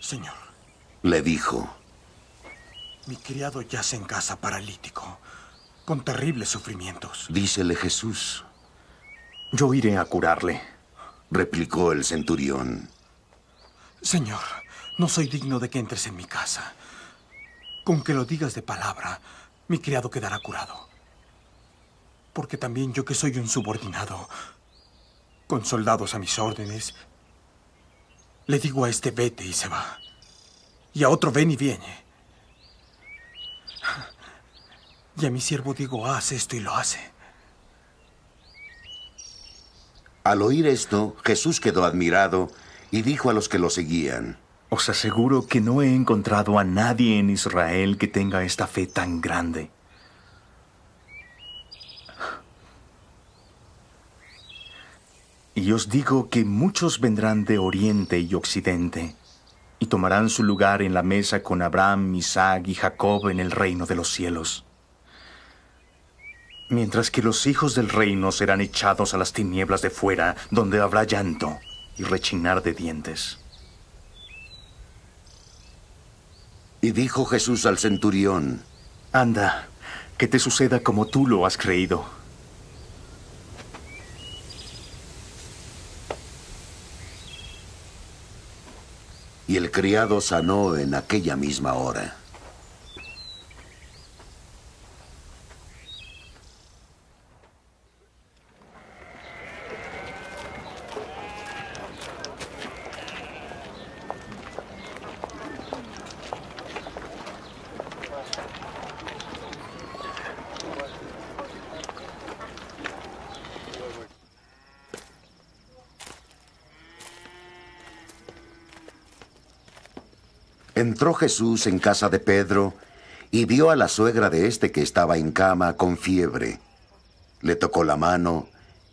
Señor, le dijo: mi criado yace en casa paralítico, con terribles sufrimientos. dícele Jesús. Yo iré a curarle, Replicó el centurión: Señor, no soy digno de que entres en mi casa. Con que lo digas de palabra, mi criado quedará curado. Porque también yo, que soy un subordinado, con soldados a mis órdenes, le digo a este: vete, y se va. Y a otro: ven, y viene. Y a mi siervo digo: haz esto, y lo hace. Al oír esto, Jesús quedó admirado y dijo a los que lo seguían: os aseguro que no he encontrado a nadie en Israel que tenga esta fe tan grande. Y os digo que muchos vendrán de oriente y occidente y tomarán su lugar en la mesa con Abraham, Isaac y Jacob en el reino de los cielos. Mientras que los hijos del reino serán echados a las tinieblas de fuera, donde habrá llanto y rechinar de dientes. Y dijo Jesús al centurión: Anda, que te suceda como tú lo has creído. Y el criado sanó en aquella misma hora. Entró Jesús en casa de Pedro y vio a la suegra de éste que estaba en cama con fiebre. Le tocó la mano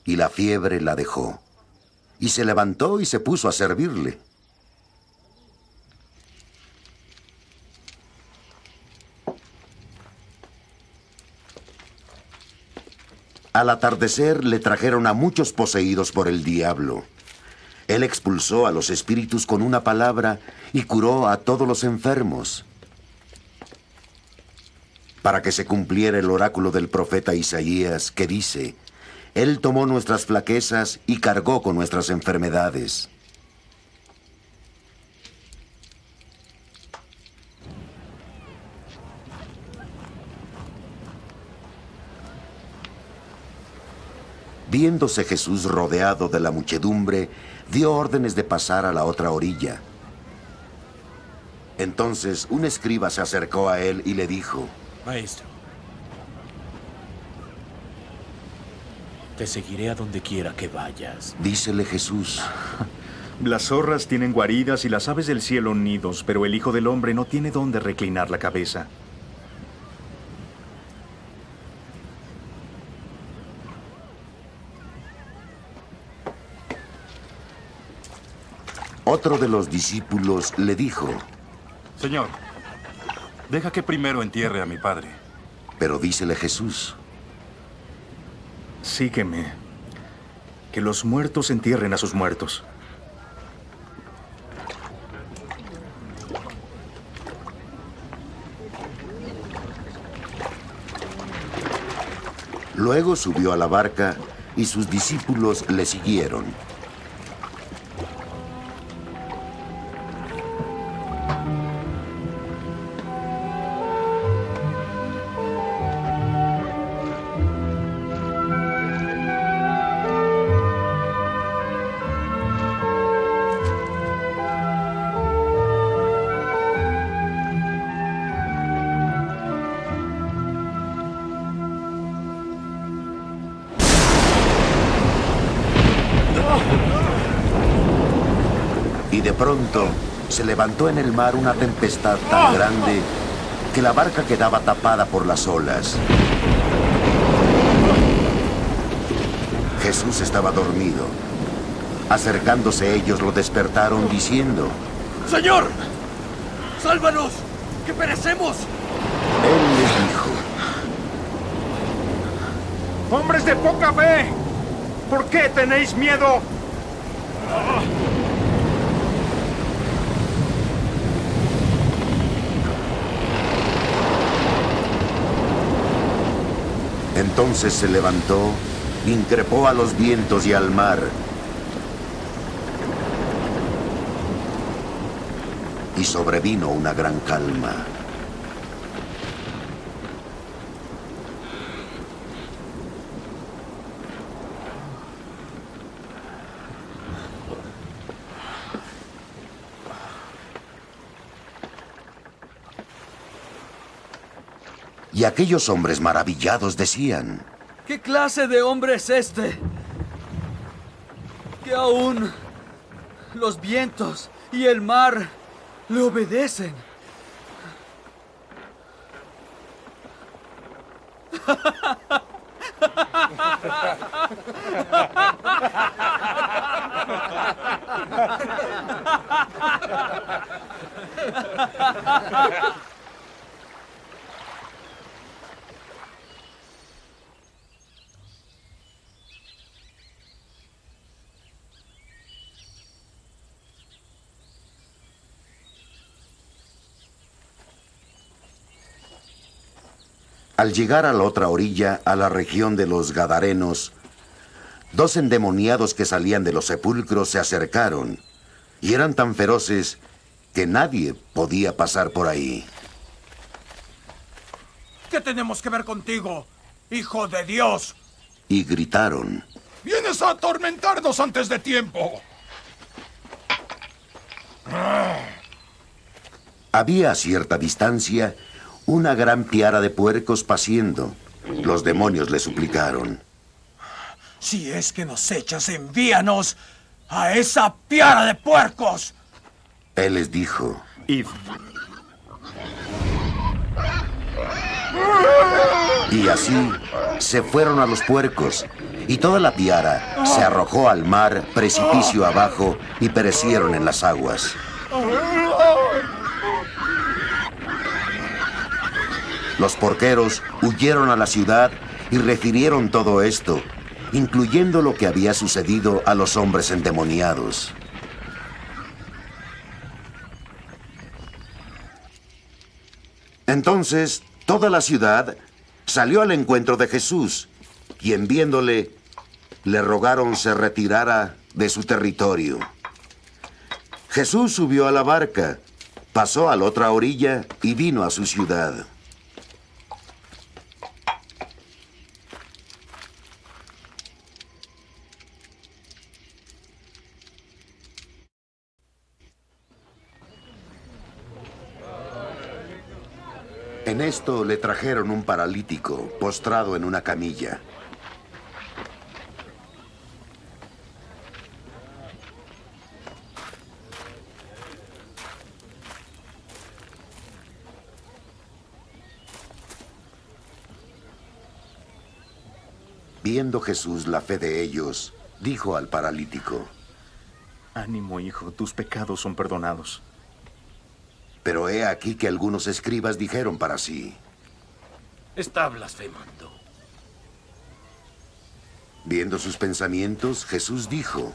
y la fiebre la dejó. Y se levantó y se puso a servirle. Al atardecer le trajeron a muchos poseídos por el diablo. Él expulsó a los espíritus con una palabra y curó a todos los enfermos. Para que se cumpliera el oráculo del profeta Isaías, que dice: Él tomó nuestras flaquezas y cargó con nuestras enfermedades. Viéndose Jesús rodeado de la muchedumbre, dio órdenes de pasar a la otra orilla. Entonces un escriba se acercó a él y le dijo: Maestro, te seguiré a donde quiera que vayas. Dícele Jesús: Las zorras tienen guaridas y las aves del cielo nidos, pero el Hijo del Hombre no tiene dónde reclinar la cabeza. Otro de los discípulos le dijo: Señor, deja que primero entierre a mi padre. Pero dícele Jesús: Sígueme. Que los muertos entierren a sus muertos. Luego subió a la barca y sus discípulos le siguieron. Y de pronto se levantó en el mar una tempestad tan grande que la barca quedaba tapada por las olas. Jesús estaba dormido. Acercándose ellos lo despertaron diciendo: ¡Señor! ¡Sálvanos! ¡Que perecemos! Él les dijo: ¡Hombres de poca fe! ¿Por qué tenéis miedo? Entonces se levantó, increpó a los vientos y al mar, y sobrevino una gran calma. Y aquellos hombres maravillados decían: ¿Qué clase de hombre es este? Que aún los vientos y el mar le obedecen. Al llegar a la otra orilla, a la región de los Gadarenos, 2 endemoniados que salían de los sepulcros se acercaron, y eran tan feroces que nadie podía pasar por ahí. ¿Qué tenemos que ver contigo, hijo de Dios? Y gritaron: ¡Vienes a atormentarnos antes de tiempo! Había a cierta distancia una gran piara de puercos paciendo. Los demonios le suplicaron: Si es que nos echas, envíanos a esa piara de puercos. Él les dijo: Id. Y así se fueron a los puercos, y toda la piara se arrojó al mar, precipicio abajo, y perecieron en las aguas. Los porqueros huyeron a la ciudad y refirieron todo esto, incluyendo lo que había sucedido a los hombres endemoniados. Entonces, toda la ciudad salió al encuentro de Jesús, y en viéndole, le rogaron se retirara de su territorio. Jesús subió a la barca, pasó a la otra orilla y vino a su ciudad. En esto le trajeron un paralítico postrado en una camilla. Viendo Jesús la fe de ellos, dijo al paralítico: Ánimo, hijo, tus pecados son perdonados. Pero he aquí que algunos escribas dijeron para sí: Está blasfemando. Viendo sus pensamientos, Jesús dijo: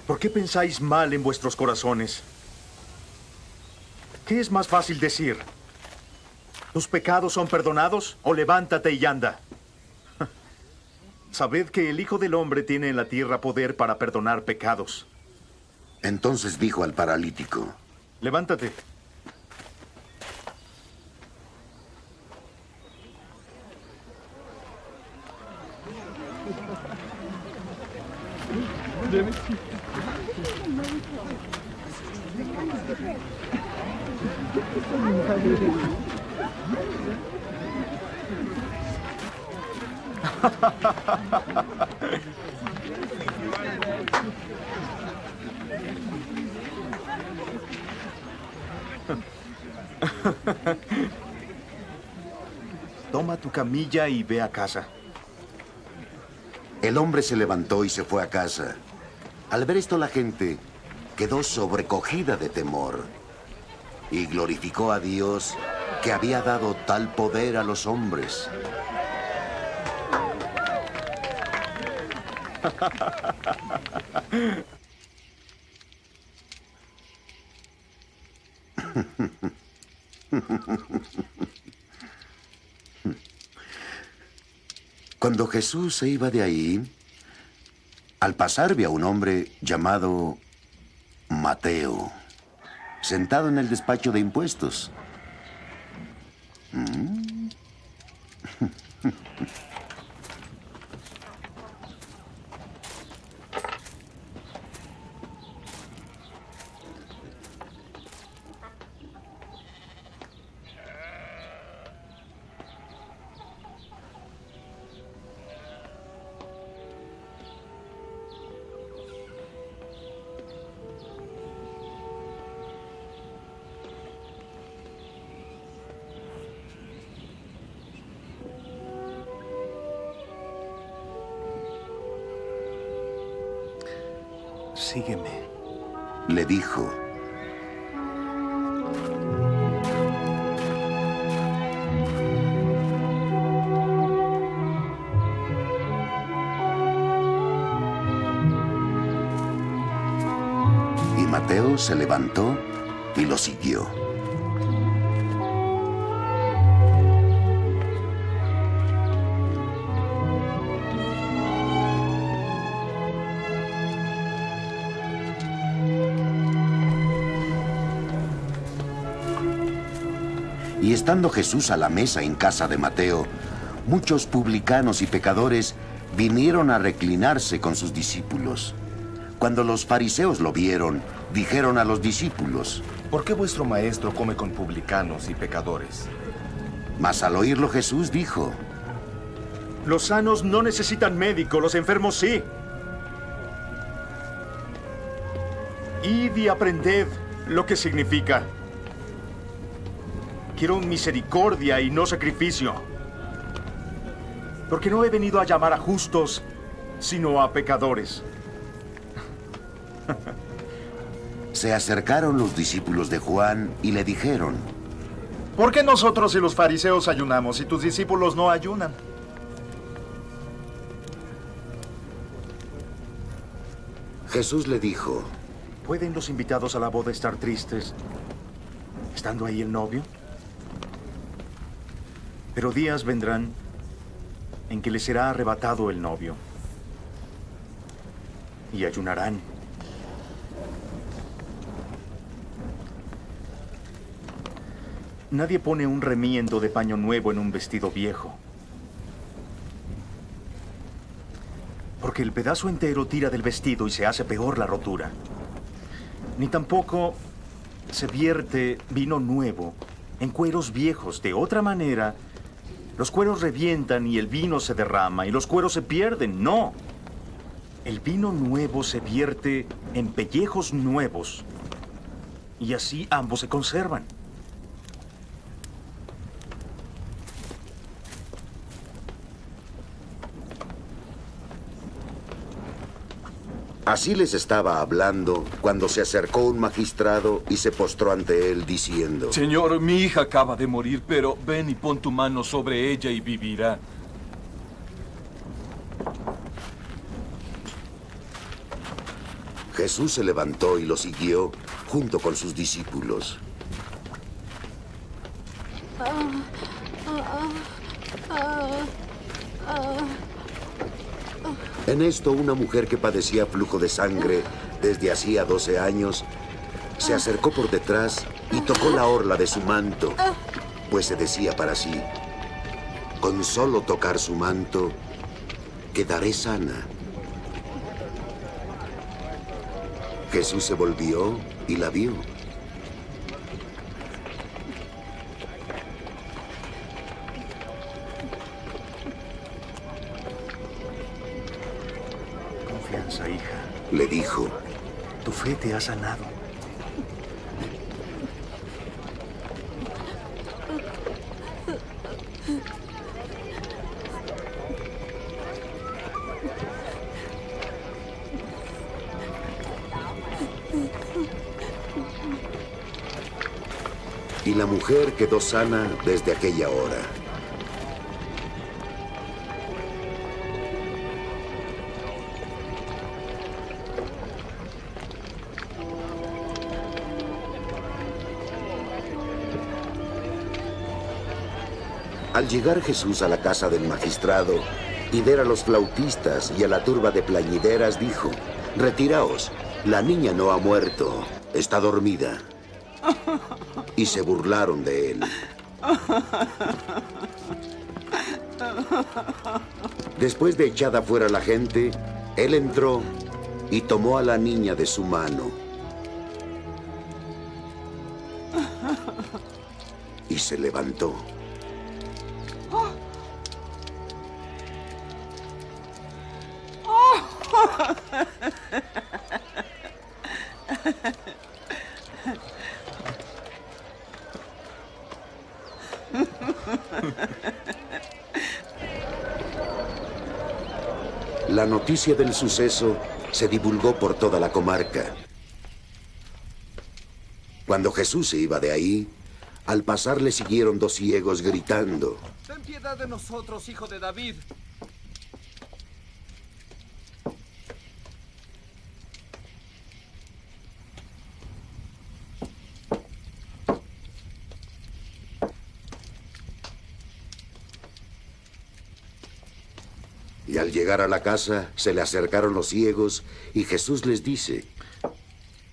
¿Por qué pensáis mal en vuestros corazones? ¿Qué es más fácil decir? ¿Tus pecados son perdonados? ¿O levántate y anda? Sabed que el Hijo del Hombre tiene en la tierra poder para perdonar pecados. Entonces dijo al paralítico: Levántate. Toma tu camilla y ve a casa. El hombre se levantó y se fue a casa. Al ver esto, la gente quedó sobrecogida de temor y glorificó a Dios que había dado tal poder a los hombres. Cuando Jesús se iba de ahí, al pasar vio a un hombre llamado Mateo, sentado en el despacho de impuestos. Sígueme. Le dijo: y Mateo se levantó y lo siguió. Y estando Jesús a la mesa en casa de Mateo, muchos publicanos y pecadores vinieron a reclinarse con sus discípulos. Cuando los fariseos lo vieron, dijeron a los discípulos: ¿Por qué vuestro maestro come con publicanos y pecadores? Mas al oírlo Jesús dijo: Los sanos no necesitan médico, los enfermos sí. Id y aprended lo que significa: quiero misericordia y no sacrificio. Porque no he venido a llamar a justos, sino a pecadores. Se acercaron los discípulos de Juan y le dijeron: ¿Por qué nosotros y los fariseos ayunamos y tus discípulos no ayunan? Jesús le dijo: ¿Pueden los invitados a la boda estar tristes estando ahí el novio? Pero días vendrán en que les será arrebatado el novio y ayunarán. Nadie pone un remiendo de paño nuevo en un vestido viejo, porque el pedazo entero tira del vestido y se hace peor la rotura. Ni tampoco se vierte vino nuevo en cueros viejos. De otra manera, los cueros revientan y el vino se derrama y los cueros se pierden. No. El vino nuevo se vierte en pellejos nuevos y así ambos se conservan. Así les estaba hablando cuando se acercó un magistrado y se postró ante él diciendo: Señor, mi hija acaba de morir, pero ven y pon tu mano sobre ella y vivirá. Jesús se levantó y lo siguió junto con sus discípulos. En esto, una mujer que padecía flujo de sangre desde hacía 12 años se acercó por detrás y tocó la orla de su manto, pues se decía para sí: con solo tocar su manto, quedaré sana. Jesús se volvió y la vio. Confianza, hija. Le dijo: Tu fe te ha sanado. Y la mujer quedó sana desde aquella hora. Al llegar Jesús a la casa del magistrado y ver a los flautistas y a la turba de plañideras, dijo: «Retiraos, la niña no ha muerto, está dormida». Y se burlaron de él. Después de echada fuera la gente, él entró y tomó a la niña de su mano. Y se levantó. La noticia del suceso se divulgó por toda la comarca. Cuando Jesús se iba de ahí, al pasar le siguieron 2 ciegos gritando: Ten piedad de nosotros, hijo de David. Y al llegar a la casa, se le acercaron los ciegos y Jesús les dice: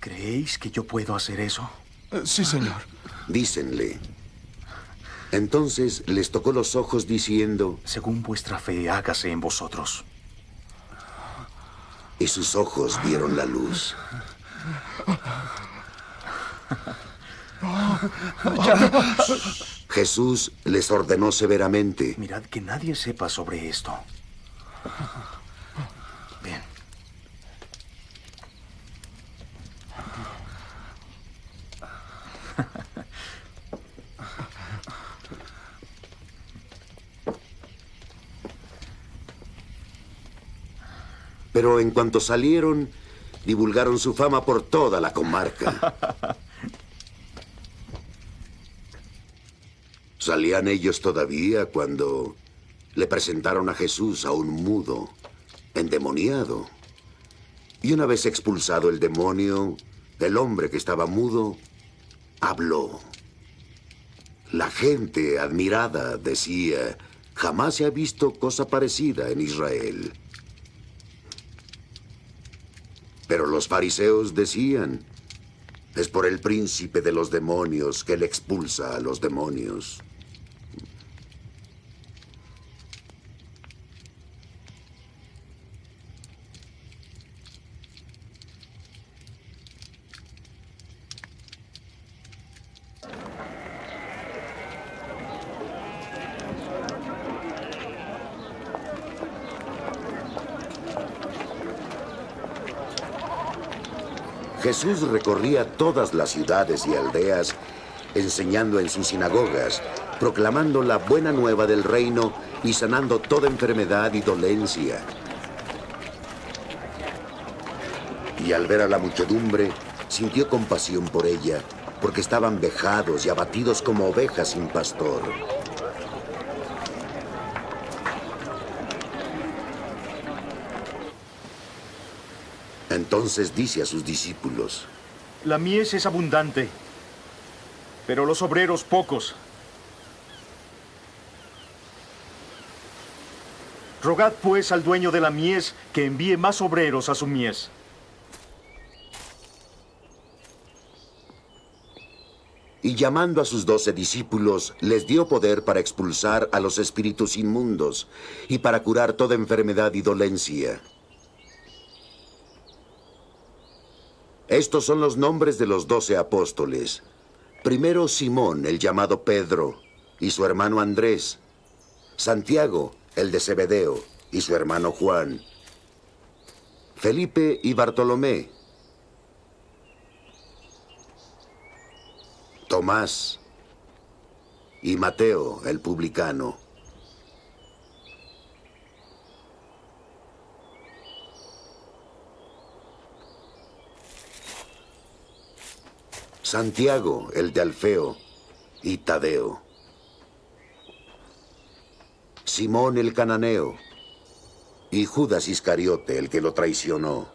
¿Creéis que yo puedo hacer eso? Sí, señor. Dícenle. Entonces les tocó los ojos diciendo: Según vuestra fe, hágase en vosotros. Y sus ojos vieron la luz. Jesús les ordenó severamente: Mirad que nadie sepa sobre esto. Bien. Pero en cuanto salieron, divulgaron su fama por toda la comarca. Salían ellos todavía cuando le presentaron a Jesús a un mudo, endemoniado. Y una vez expulsado el demonio, el hombre que estaba mudo habló. La gente, admirada, decía: jamás se ha visto cosa parecida en Israel. Pero los fariseos decían: es por el príncipe de los demonios que él expulsa a los demonios. Jesús recorría todas las ciudades y aldeas, enseñando en sus sinagogas, proclamando la buena nueva del reino y sanando toda enfermedad y dolencia. Y al ver a la muchedumbre, sintió compasión por ella, porque estaban vejados y abatidos como ovejas sin pastor. Entonces dice a sus discípulos: La mies es abundante, pero los obreros pocos. Rogad pues al dueño de la mies que envíe más obreros a su mies. Y llamando a sus 12 discípulos, les dio poder para expulsar a los espíritus inmundos y para curar toda enfermedad y dolencia. Estos son los nombres de los 12 apóstoles. Primero Simón, el llamado Pedro, y su hermano Andrés. Santiago, el de Zebedeo, y su hermano Juan. Felipe y Bartolomé. Tomás y Mateo, el publicano. Santiago, el de Alfeo, y Tadeo. Simón el cananeo y Judas Iscariote, el que lo traicionó.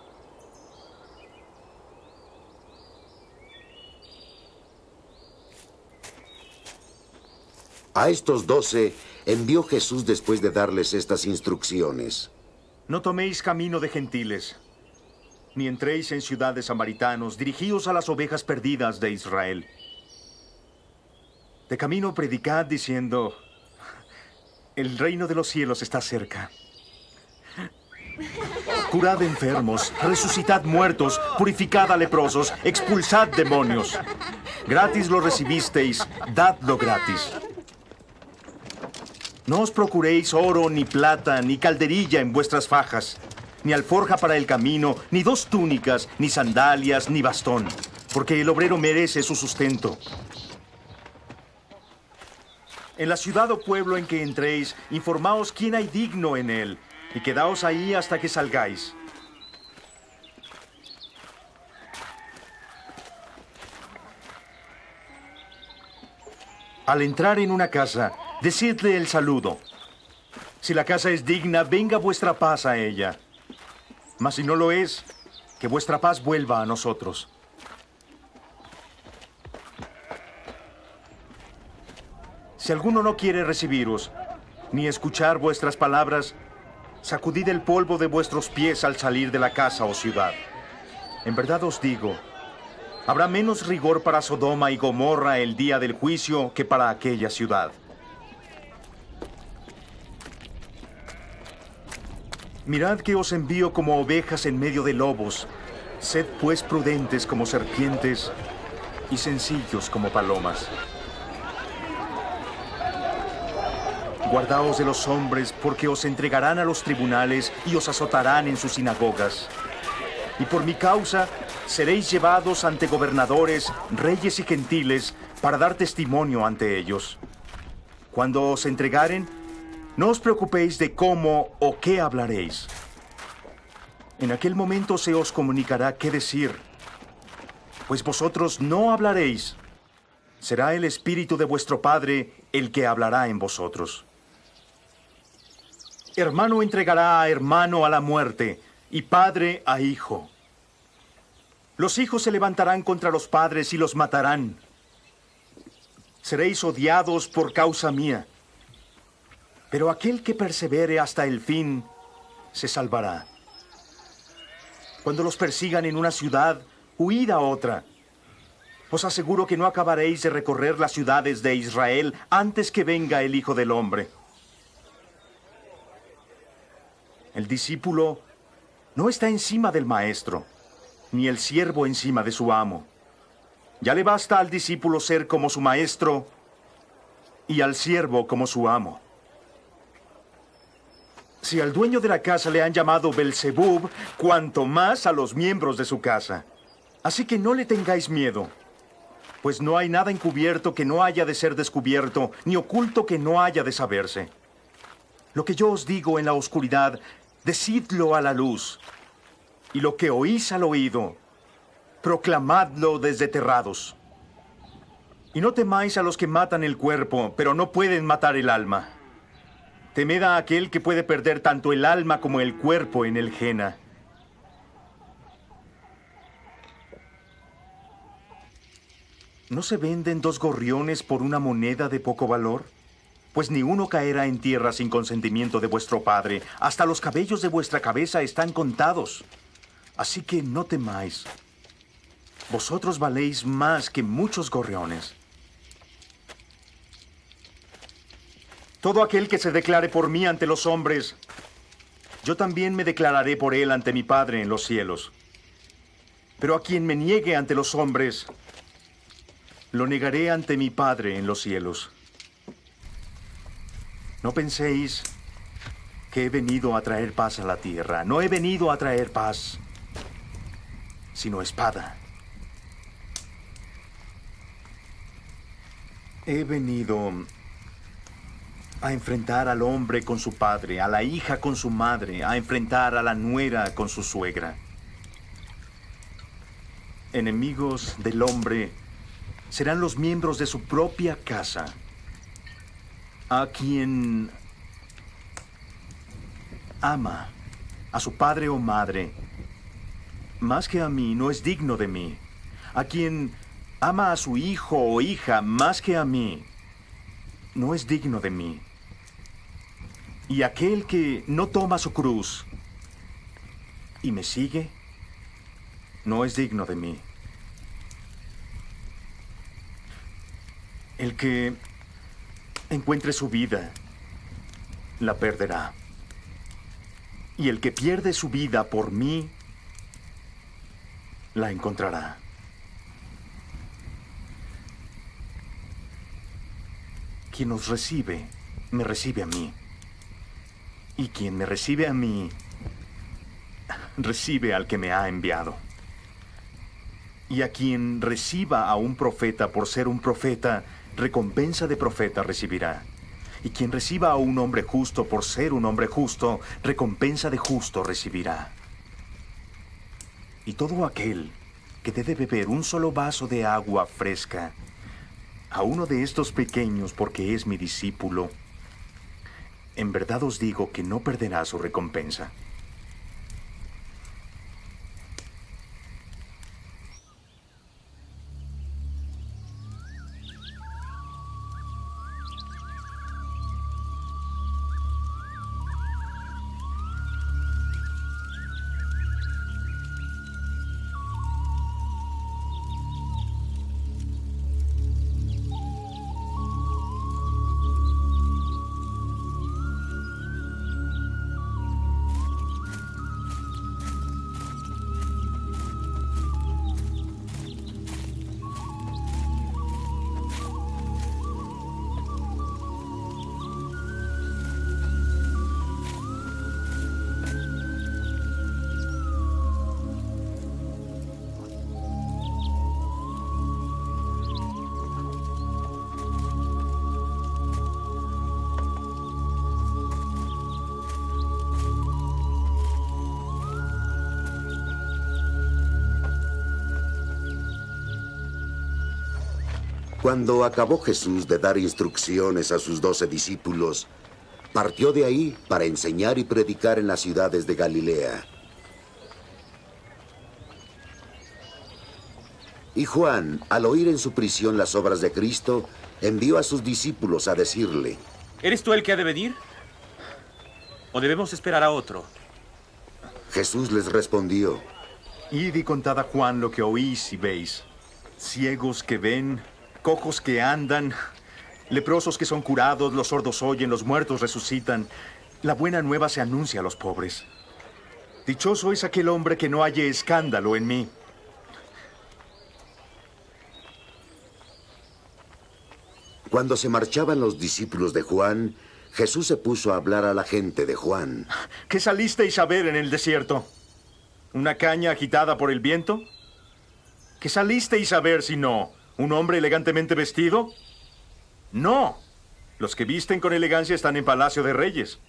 A estos 12 envió Jesús después de darles estas instrucciones. No toméis camino de gentiles, ni entréis en ciudades samaritanos, dirigíos a las ovejas perdidas de Israel. De camino predicad diciendo, el reino de los cielos está cerca. Curad enfermos, resucitad muertos, purificad a leprosos, expulsad demonios. Gratis lo recibisteis, dadlo gratis. No os procuréis oro, ni plata, ni calderilla en vuestras fajas, ni alforja para el camino, ni 2 túnicas, ni sandalias, ni bastón, porque el obrero merece su sustento. En la ciudad o pueblo en que entréis, informaos quién hay digno en él, y quedaos ahí hasta que salgáis. Al entrar en una casa, decidle el saludo. Si la casa es digna, venga vuestra paz a ella. Mas si no lo es, que vuestra paz vuelva a nosotros. Si alguno no quiere recibiros, ni escuchar vuestras palabras, sacudid el polvo de vuestros pies al salir de la casa o ciudad. En verdad os digo, habrá menos rigor para Sodoma y Gomorra el día del juicio que para aquella ciudad. Mirad que os envío como ovejas en medio de lobos. Sed pues prudentes como serpientes y sencillos como palomas. Guardaos de los hombres, porque os entregarán a los tribunales y os azotarán en sus sinagogas. Y por mi causa seréis llevados ante gobernadores, reyes y gentiles, para dar testimonio ante ellos. Cuando os entregaren, no os preocupéis de cómo o qué hablaréis. En aquel momento se os comunicará qué decir, pues vosotros no hablaréis. Será el Espíritu de vuestro Padre el que hablará en vosotros. Hermano entregará a hermano a la muerte, y padre a hijo. Los hijos se levantarán contra los padres y los matarán. Seréis odiados por causa mía. Pero aquel que persevere hasta el fin, se salvará. Cuando los persigan en una ciudad, huid a otra. Os aseguro que no acabaréis de recorrer las ciudades de Israel antes que venga el Hijo del Hombre. El discípulo no está encima del maestro, ni el siervo encima de su amo. Ya le basta al discípulo ser como su maestro y al siervo como su amo. Si al dueño de la casa le han llamado Belzebub, cuanto más a los miembros de su casa. Así que no le tengáis miedo, pues no hay nada encubierto que no haya de ser descubierto, ni oculto que no haya de saberse. Lo que yo os digo en la oscuridad, decidlo a la luz, y lo que oís al oído, proclamadlo desde terrados. Y no temáis a los que matan el cuerpo, pero no pueden matar el alma. Temed a aquel que puede perder tanto el alma como el cuerpo en el Jena. ¿No se venden 2 gorriones por una moneda de poco valor? Pues ni uno caerá en tierra sin consentimiento de vuestro Padre. Hasta los cabellos de vuestra cabeza están contados. Así que no temáis. Vosotros valéis más que muchos gorriones. Todo aquel que se declare por mí ante los hombres, yo también me declararé por él ante mi Padre en los cielos. Pero a quien me niegue ante los hombres, lo negaré ante mi Padre en los cielos. No penséis que he venido a traer paz a la tierra. No he venido a traer paz, sino espada. He venido a enfrentar al hombre con su padre, a la hija con su madre, a enfrentar a la nuera con su suegra. Enemigos del hombre serán los miembros de su propia casa. A quien ama a su padre o madre más que a mí no es digno de mí. A quien ama a su hijo o hija más que a mí no es digno de mí. Y aquel que no toma su cruz y me sigue no es digno de mí. El que encuentre su vida la perderá. Y el que pierde su vida por mí la encontrará. Quien nos recibe, me recibe a mí. Y quien me recibe a mí, recibe al que me ha enviado. Y a quien reciba a un profeta por ser un profeta, recompensa de profeta recibirá. Y quien reciba a un hombre justo por ser un hombre justo, recompensa de justo recibirá. Y todo aquel que te dé beber un solo vaso de agua fresca, a uno de estos pequeños porque es mi discípulo, en verdad os digo que no perderá su recompensa. Cuando acabó Jesús de dar instrucciones a sus 12 discípulos, partió de ahí para enseñar y predicar en las ciudades de Galilea. Y Juan, al oír en su prisión las obras de Cristo, envió a sus discípulos a decirle: ¿Eres tú el que ha de venir? ¿O debemos esperar a otro? Jesús les respondió: Id y contad a Juan lo que oís y veis. Ciegos que ven, cojos que andan, leprosos que son curados, los sordos oyen, los muertos resucitan. La buena nueva se anuncia a los pobres. Dichoso es aquel hombre que no halle escándalo en mí. Cuando se marchaban los discípulos de Juan, Jesús se puso a hablar a la gente de Juan. ¿Qué salisteis a ver en el desierto? ¿Una caña agitada por el viento? ¿Qué salisteis a ver si no? ¿Un hombre elegantemente vestido? No. Los que visten con elegancia están en palacio de reyes.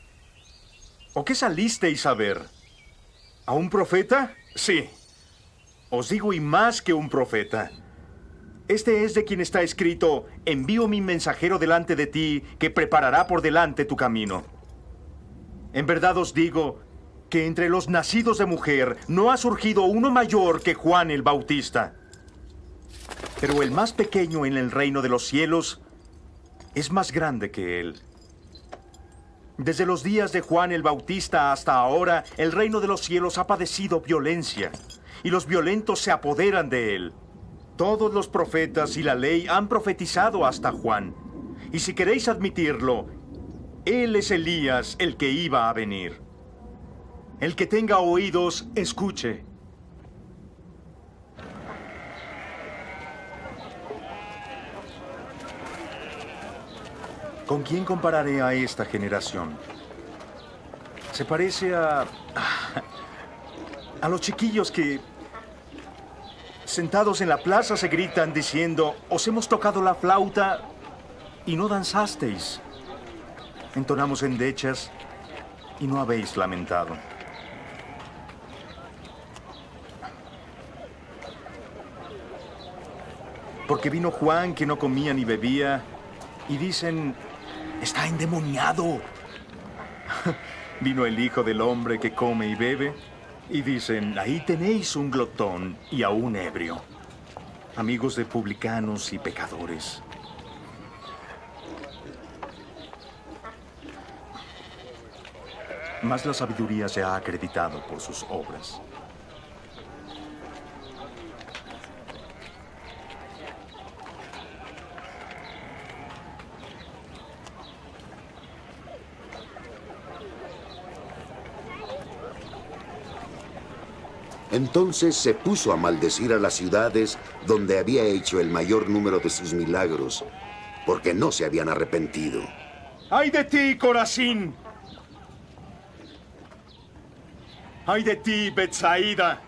¿O qué salisteis a ver? ¿A un profeta? Sí. Os digo, y más que un profeta. Este es de quien está escrito: envío mi mensajero delante de ti, que preparará por delante tu camino. En verdad os digo que entre los nacidos de mujer no ha surgido uno mayor que Juan el Bautista. Pero el más pequeño en el reino de los cielos es más grande que él. Desde los días de Juan el Bautista hasta ahora, el reino de los cielos ha padecido violencia, y los violentos se apoderan de él. Todos los profetas y la ley han profetizado hasta Juan. Y si queréis admitirlo, él es Elías, el que iba a venir. El que tenga oídos, escuche. ¿Con quién compararé a esta generación? Se parece a los chiquillos que, sentados en la plaza, se gritan diciendo: os hemos tocado la flauta y no danzasteis. Entonamos endechas y no habéis lamentado. Porque vino Juan que no comía ni bebía y dicen, está endemoniado. Vino el Hijo del Hombre que come y bebe y dicen, ahí tenéis un glotón y a un ebrio, amigos de publicanos y pecadores. Mas la sabiduría se ha acreditado por sus obras. Entonces se puso a maldecir a las ciudades donde había hecho el mayor número de sus milagros, porque no se habían arrepentido. ¡Ay de ti, Corazín! ¡Ay de ti, Betsaida!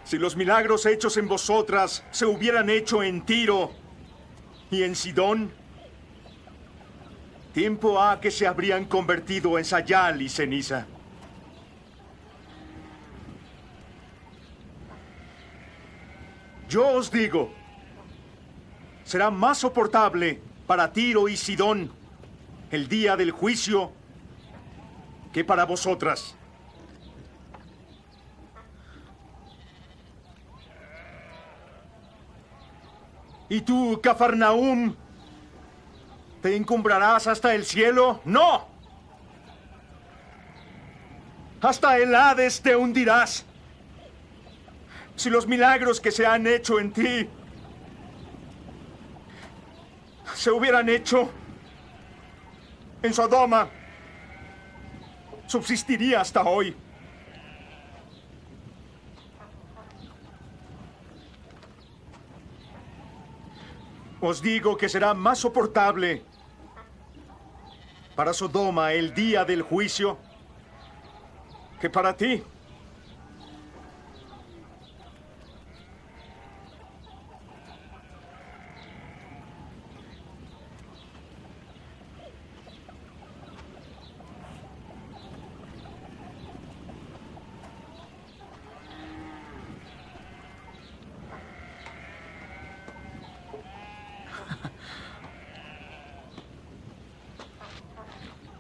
Si los milagros hechos en vosotras se hubieran hecho en Tiro y en Sidón, tiempo ha que se habrían convertido en sayal y ceniza. Yo os digo, será más soportable para Tiro y Sidón el día del juicio que para vosotras. ¿Y tú, Cafarnaúm, te encumbrarás hasta el cielo? ¡No! Hasta el Hades te hundirás. Si los milagros que se han hecho en ti se hubieran hecho en Sodoma, subsistiría hasta hoy. Os digo que será más soportable para Sodoma el día del juicio que para ti.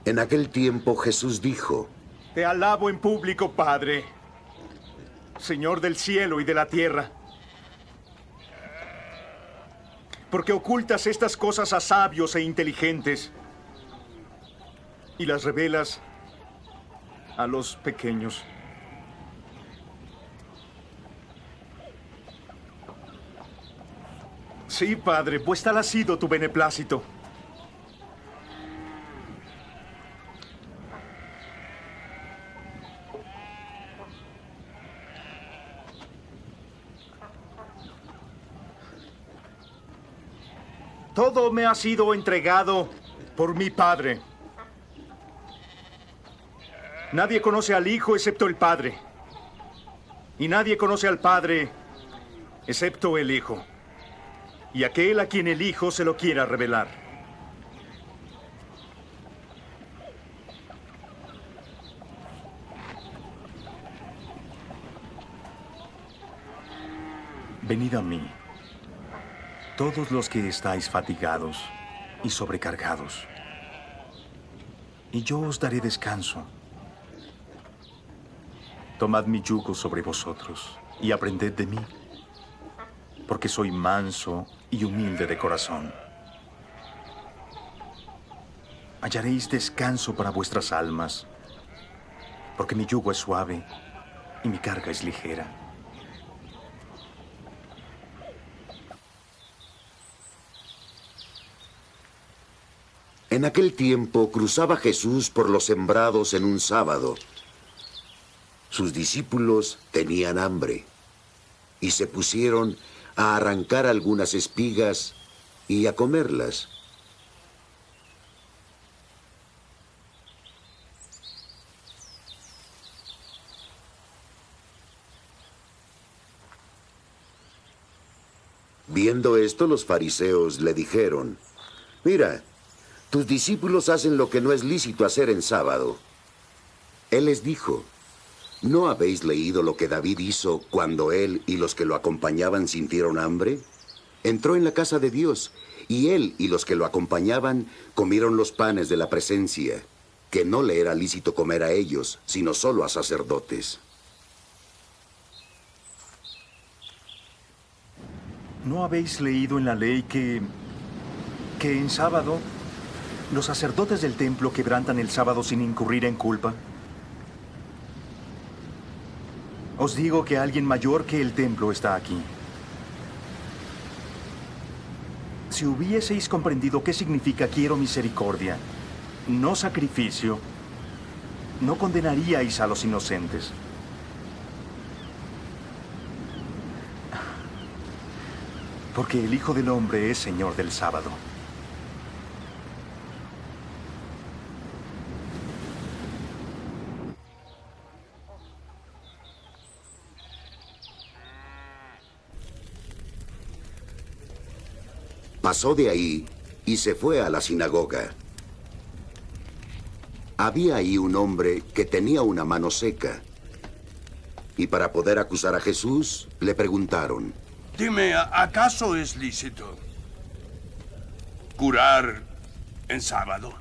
En aquel tiempo Jesús dijo: Te alabo en público, Padre, Señor del cielo y de la tierra, porque ocultas estas cosas a sabios e inteligentes y las revelas a los pequeños. Sí, Padre, pues tal ha sido tu beneplácito. Todo me ha sido entregado por mi Padre. Nadie conoce al Hijo excepto el Padre. Y nadie conoce al Padre excepto el Hijo. Y aquel a quien el Hijo se lo quiera revelar. Venid a mí, todos los que estáis fatigados y sobrecargados, y yo os daré descanso. Tomad mi yugo sobre vosotros y aprended de mí, porque soy manso y humilde de corazón. Hallaréis descanso para vuestras almas, porque mi yugo es suave y mi carga es ligera. En aquel tiempo cruzaba Jesús por los sembrados en un sábado. Sus discípulos tenían hambre y se pusieron a arrancar algunas espigas y a comerlas. Viendo esto, los fariseos le dijeron: Mira, tus discípulos hacen lo que no es lícito hacer en sábado. Él les dijo, ¿no habéis leído lo que David hizo cuando él y los que lo acompañaban sintieron hambre? Entró en la casa de Dios, y él y los que lo acompañaban comieron los panes de la presencia, que no le era lícito comer a ellos, sino solo a sacerdotes. ¿No habéis leído en la ley que en sábado los sacerdotes del templo quebrantan el sábado sin incurrir en culpa? Os digo que alguien mayor que el templo está aquí. Si hubieseis comprendido qué significa quiero misericordia, no sacrificio, no condenaríais a los inocentes. Porque el Hijo del Hombre es Señor del sábado. Pasó de ahí y se fue a la sinagoga. Había ahí un hombre que tenía una mano seca. Y para poder acusar a Jesús, le preguntaron, Dime, ¿acaso es lícito curar en sábado?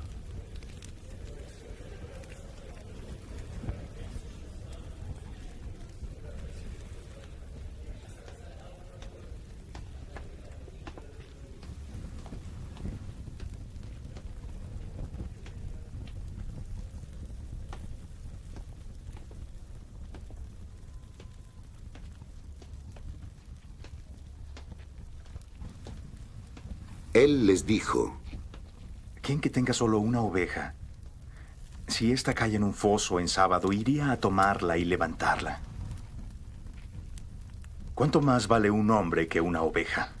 Él les dijo, ¿Quién que tenga solo una oveja, si ésta cae en un foso en sábado, iría a tomarla y levantarla? ¿Cuánto más vale un hombre que una oveja?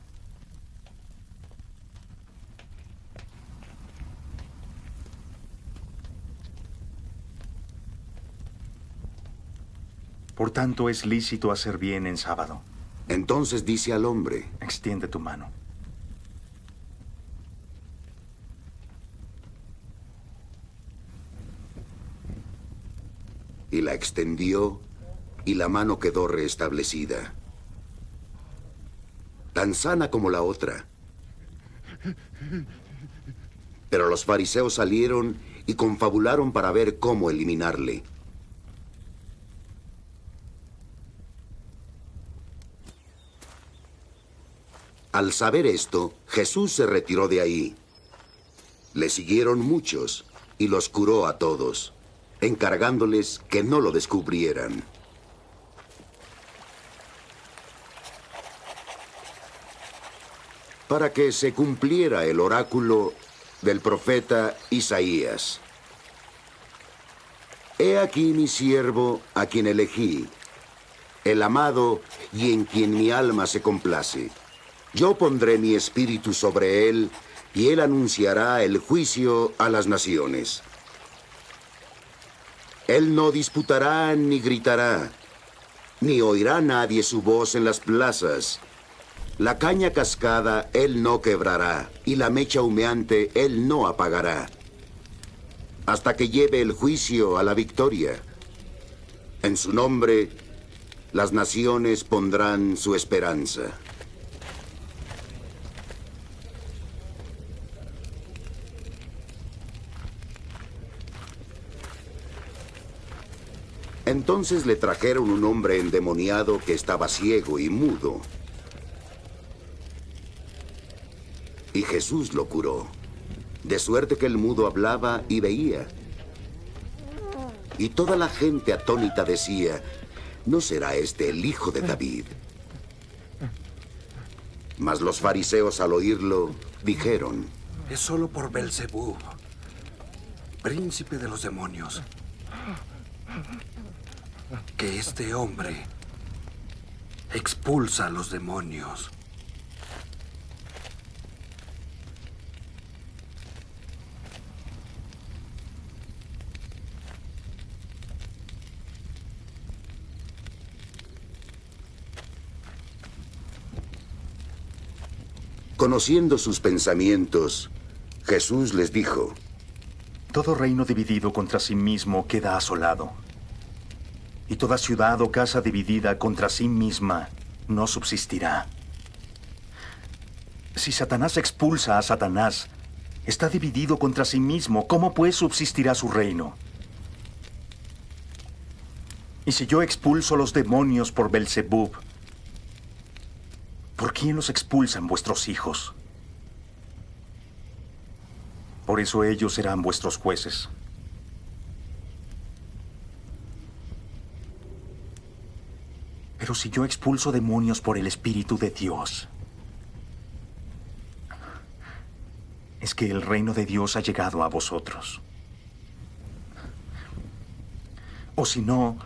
Por tanto, es lícito hacer bien en sábado. Entonces dice al hombre, extiende tu mano. y la extendió, y la mano quedó restablecida, tan sana como la otra. Pero los fariseos salieron y confabularon para ver cómo eliminarle. Al saber esto, Jesús se retiró de ahí. Le siguieron muchos y los curó a todos, encargándoles que no lo descubrieran. Para que se cumpliera el oráculo del profeta Isaías. He aquí mi siervo, a quien elegí, el amado y en quien mi alma se complace. Yo pondré mi espíritu sobre él, y él anunciará el juicio a las naciones. Él no disputará ni gritará, ni oirá nadie su voz en las plazas. La caña cascada él no quebrará, y la mecha humeante él no apagará, hasta que lleve el juicio a la victoria. En su nombre, las naciones pondrán su esperanza. Entonces le trajeron un hombre endemoniado que estaba ciego y mudo. Y Jesús lo curó, de suerte que el mudo hablaba y veía. Y toda la gente atónita decía, ¿no será este el hijo de David? Mas los fariseos al oírlo dijeron, es solo por Belzebú, príncipe de los demonios, que este hombre expulsa a los demonios. Conociendo sus pensamientos, Jesús les dijo: todo reino dividido contra sí mismo queda asolado. Y toda ciudad o casa dividida contra sí misma no subsistirá. Si Satanás expulsa a Satanás, está dividido contra sí mismo. ¿Cómo pues subsistirá su reino? Y si yo expulso los demonios por Belzebub, ¿por quién los expulsan vuestros hijos? Por eso ellos serán vuestros jueces. Pero si yo expulso demonios por el Espíritu de Dios, es que el reino de Dios ha llegado a vosotros. O si no,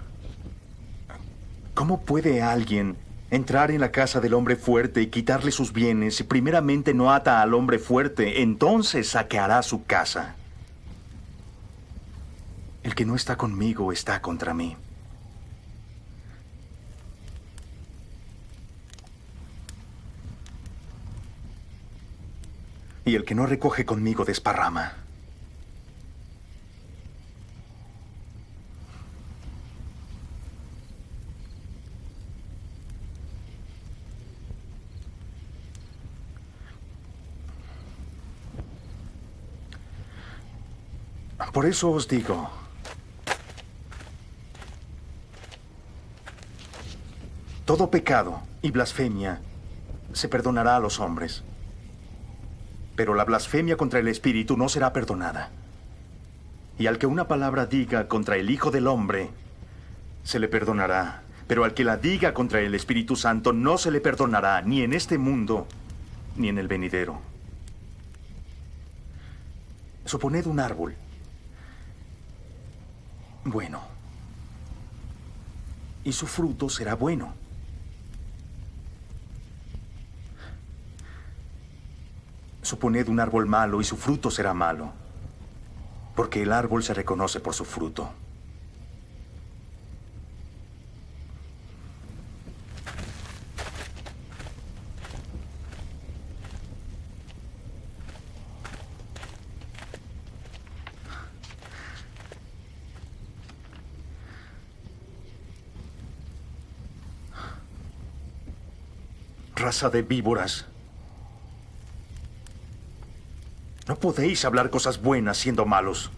¿cómo puede alguien entrar en la casa del hombre fuerte y quitarle sus bienes si primeramente no ata al hombre fuerte? Entonces saqueará su casa. El que no está conmigo está contra mí. Y el que no recoge conmigo desparrama. Por eso os digo, todo pecado y blasfemia se perdonará a los hombres. Pero la blasfemia contra el Espíritu no será perdonada. Y al que una palabra diga contra el Hijo del Hombre, se le perdonará. Pero al que la diga contra el Espíritu Santo, no se le perdonará, ni en este mundo, ni en el venidero. Suponed un árbol. Bueno. Y su fruto será bueno. Suponed un árbol malo y su fruto será malo, porque el árbol se reconoce por su fruto. Raza de víboras. No podéis hablar cosas buenas siendo malos,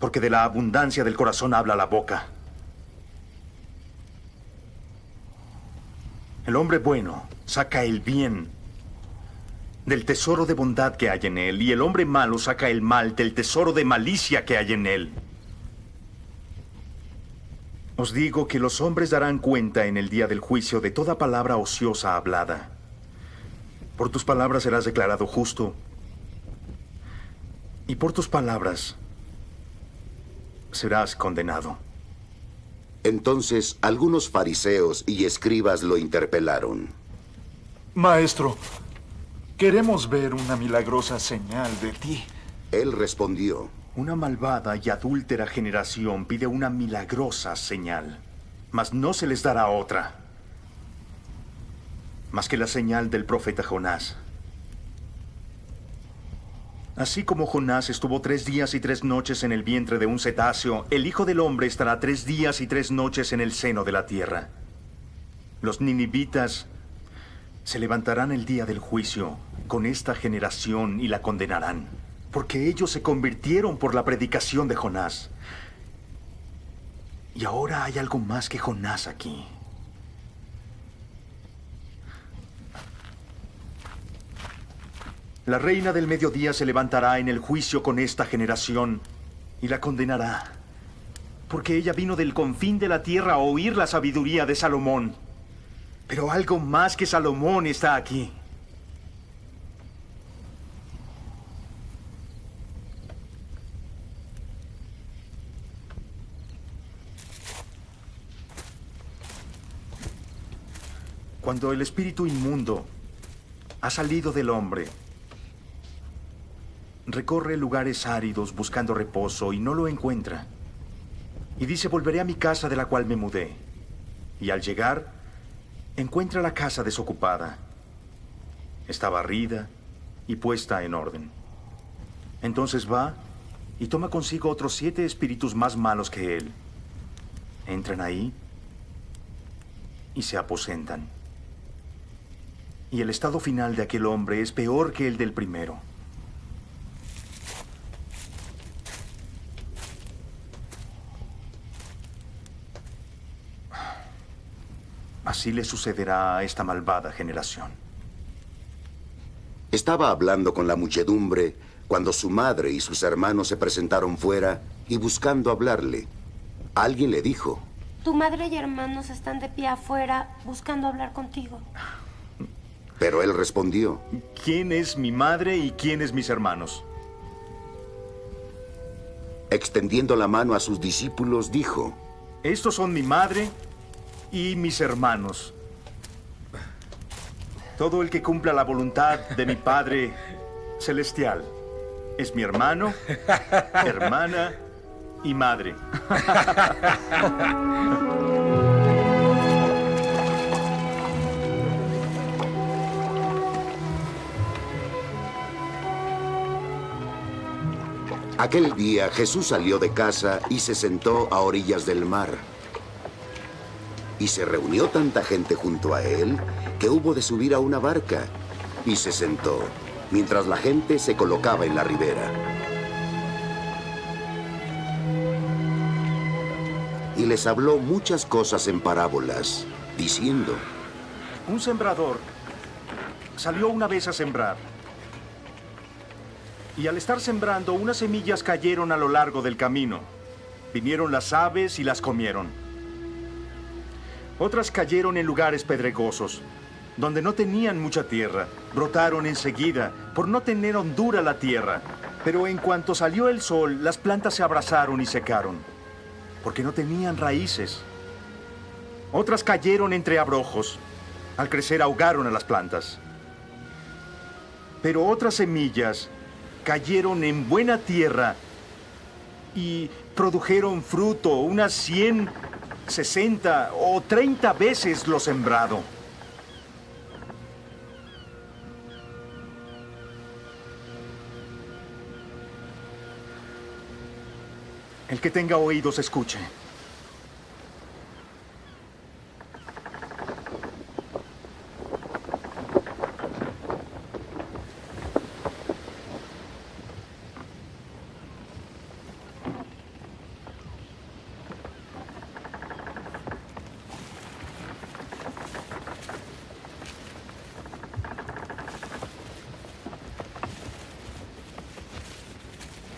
porque de la abundancia del corazón habla la boca. El hombre bueno saca el bien del tesoro de bondad que hay en él, y el hombre malo saca el mal del tesoro de malicia que hay en él. Os digo que los hombres darán cuenta en el día del juicio de toda palabra ociosa hablada. Por tus palabras serás declarado justo, y por tus palabras serás condenado. Entonces algunos fariseos y escribas lo interpelaron. Maestro, queremos ver una milagrosa señal de ti. Él respondió: Una malvada y adúltera generación pide una milagrosa señal, mas no se les dará otra, más que la señal del profeta Jonás. Así como Jonás estuvo 3 días y 3 noches en el vientre de un cetáceo, el Hijo del Hombre estará 3 días y 3 noches en el seno de la tierra. Los ninivitas se levantarán el día del juicio con esta generación y la condenarán, porque ellos se convirtieron por la predicación de Jonás. Y ahora hay algo más que Jonás aquí. La reina del mediodía se levantará en el juicio con esta generación y la condenará, porque ella vino del confín de la tierra a oír la sabiduría de Salomón. Pero algo más que Salomón está aquí. Cuando el espíritu inmundo ha salido del hombre, recorre lugares áridos buscando reposo y no lo encuentra. Y dice: volveré a mi casa de la cual me mudé. Y al llegar, encuentra la casa desocupada. Está barrida y puesta en orden. Entonces va y toma consigo otros 7 espíritus más malos que él. Entran ahí y se aposentan. Y el estado final de aquel hombre es peor que el del primero. Así le sucederá a esta malvada generación. Estaba hablando con la muchedumbre cuando su madre y sus hermanos se presentaron fuera y buscando hablarle. Alguien le dijo: Tu madre y hermanos están de pie afuera buscando hablar contigo. Pero él respondió: ¿Quién es mi madre y quién es mis hermanos? Extendiendo la mano a sus discípulos, dijo: Estos son mi madre y mis hermanos. Todo el que cumpla la voluntad de mi Padre Celestial es mi hermano, hermana y madre. Aquel día Jesús salió de casa y se sentó a orillas del mar. Y se reunió tanta gente junto a él que hubo de subir a una barca y se sentó, mientras la gente se colocaba en la ribera. Y les habló muchas cosas en parábolas, diciendo: Un sembrador salió una vez a sembrar. Y al estar sembrando, unas semillas cayeron a lo largo del camino. Vinieron las aves y las comieron. Otras cayeron en lugares pedregosos, donde no tenían mucha tierra. Brotaron enseguida, por no tener hondura la tierra. Pero en cuanto salió el sol, las plantas se abrasaron y secaron, porque no tenían raíces. Otras cayeron entre abrojos. Al crecer ahogaron a las plantas. Pero otras semillas cayeron en buena tierra y produjeron fruto, unas 100, 60 o 30 veces lo sembrado. El que tenga oídos, escuche.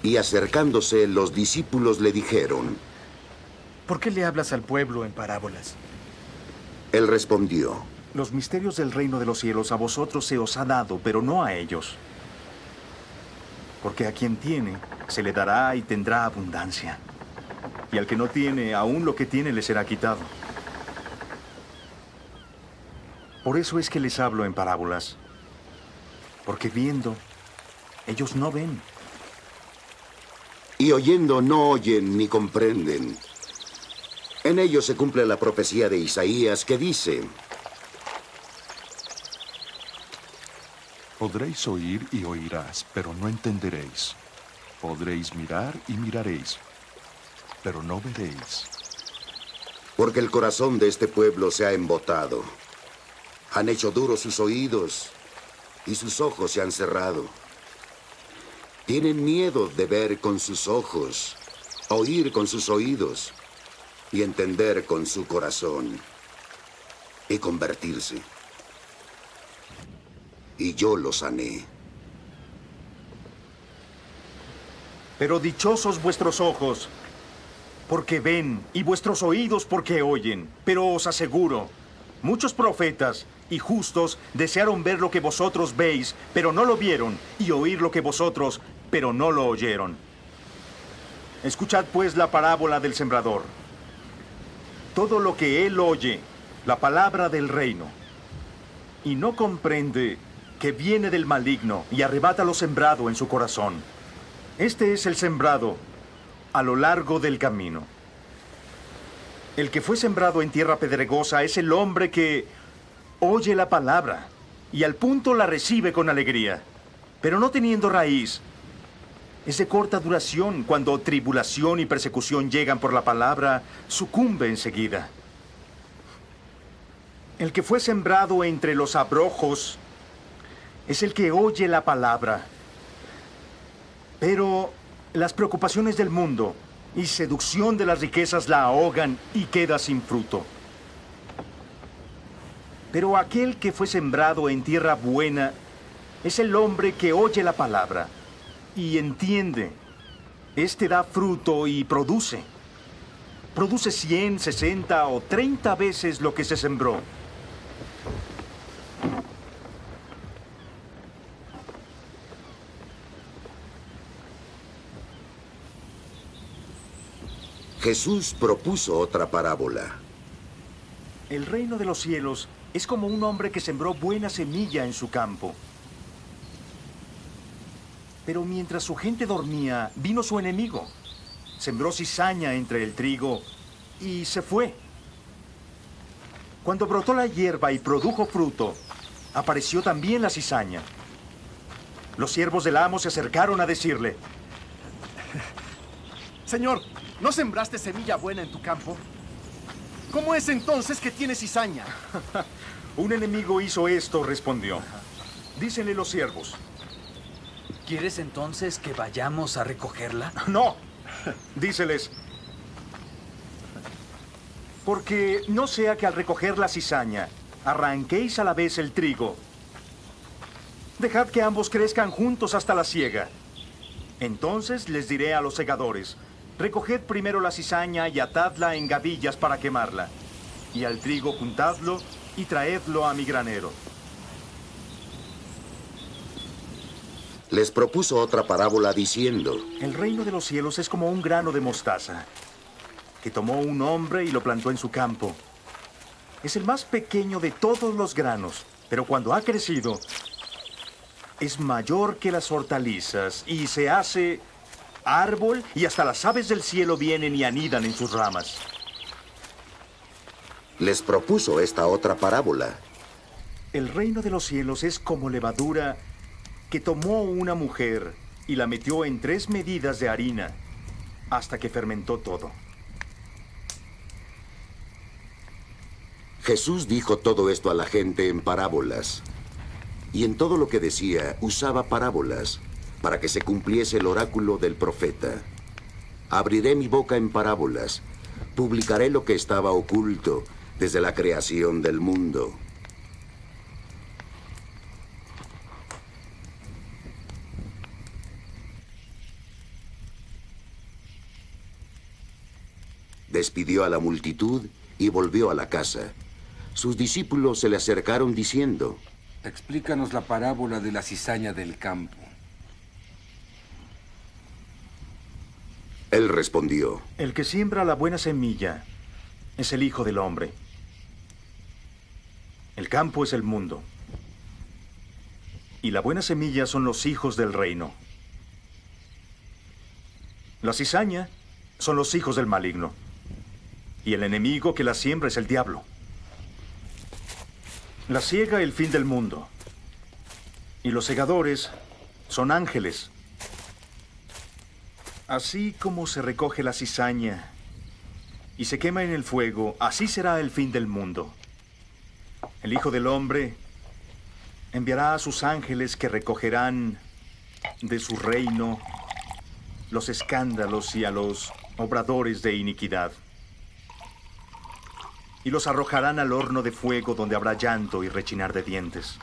Y acercándose, los discípulos le dijeron: ¿Por qué le hablas al pueblo en parábolas? Él respondió: Los misterios del reino de los cielos a vosotros se os ha dado, pero no a ellos. Porque a quien tiene, se le dará y tendrá abundancia. Y al que no tiene, aún lo que tiene le será quitado. Por eso es que les hablo en parábolas. Porque viendo, ellos no ven. Y oyendo no oyen ni comprenden. En ellos se cumple la profecía de Isaías que dice: Podréis oír y oirás, pero no entenderéis. Podréis mirar y miraréis, pero no veréis. Porque el corazón de este pueblo se ha embotado. Han hecho duros sus oídos y sus ojos se han cerrado. Tienen miedo de ver con sus ojos, oír con sus oídos y entender con su corazón y convertirse. Y yo los sané. Pero dichosos vuestros ojos, porque ven, y vuestros oídos porque oyen. Pero os aseguro, muchos profetas y justos desearon ver lo que vosotros veis, pero no lo vieron, y oír lo que vosotros, pero no lo oyeron. Escuchad pues la parábola del sembrador. Todo lo que él oye, la palabra del reino, y no comprende que viene del maligno y arrebata lo sembrado en su corazón. Este es el sembrado a lo largo del camino. El que fue sembrado en tierra pedregosa es el hombre que oye la palabra y al punto la recibe con alegría. pero no teniendo raíz. Es de corta duración. Cuando tribulación y persecución llegan por la palabra, sucumbe enseguida. El que fue sembrado entre los abrojos es el que oye la palabra. Pero las preocupaciones del mundo y seducción de las riquezas la ahogan y queda sin fruto. Pero aquel que fue sembrado en tierra buena es el hombre que oye la palabra y entiende. Este da fruto y produce. Produce 100, 60 o 30 veces lo que se sembró. Jesús propuso otra parábola. El reino de los cielos es como un hombre que sembró buena semilla en su campo. Pero mientras su gente dormía, vino su enemigo. Sembró cizaña entre el trigo y se fue. Cuando brotó la hierba y produjo fruto, apareció también la cizaña. Los siervos del amo se acercaron a decirle: Señor, ¿no sembraste semilla buena en tu campo? ¿Cómo es entonces que tiene cizaña? Un enemigo hizo esto, respondió. Dícenle los siervos: ¿Quieres entonces que vayamos a recogerla? No, díceles, porque no sea que al recoger la cizaña arranquéis a la vez el trigo. Dejad que ambos crezcan juntos hasta la siega. Entonces les diré a los segadores: recoged primero la cizaña y atadla en gavillas para quemarla, y al trigo juntadlo y traedlo a mi granero. Les propuso otra parábola diciendo: El reino de los cielos es como un grano de mostaza, que tomó un hombre y lo plantó en su campo. Es el más pequeño de todos los granos, pero cuando ha crecido, es mayor que las hortalizas y se hace árbol, y hasta las aves del cielo vienen y anidan en sus ramas. Les propuso esta otra parábola. El reino de los cielos es como levadura que tomó una mujer y la metió en 3 medidas de harina hasta que fermentó todo. Jesús dijo todo esto a la gente en parábolas. Y en todo lo que decía usaba parábolas, para que se cumpliese el oráculo del profeta. Abriré mi boca en parábolas, publicaré lo que estaba oculto desde la creación del mundo. Despidió a la multitud y volvió a la casa. Sus discípulos se le acercaron diciendo: Explícanos la parábola de la cizaña del campo. Él respondió: El que siembra la buena semilla es el Hijo del Hombre. El campo es el mundo. Y la buena semilla son los hijos del reino. La cizaña son los hijos del maligno. Y el enemigo que la siembra es el diablo. La siega el fin del mundo. Y los segadores son ángeles. Así como se recoge la cizaña y se quema en el fuego, así será el fin del mundo. El Hijo del Hombre enviará a sus ángeles que recogerán de su reino los escándalos y a los obradores de iniquidad. Y los arrojarán al horno de fuego donde habrá llanto y rechinar de dientes.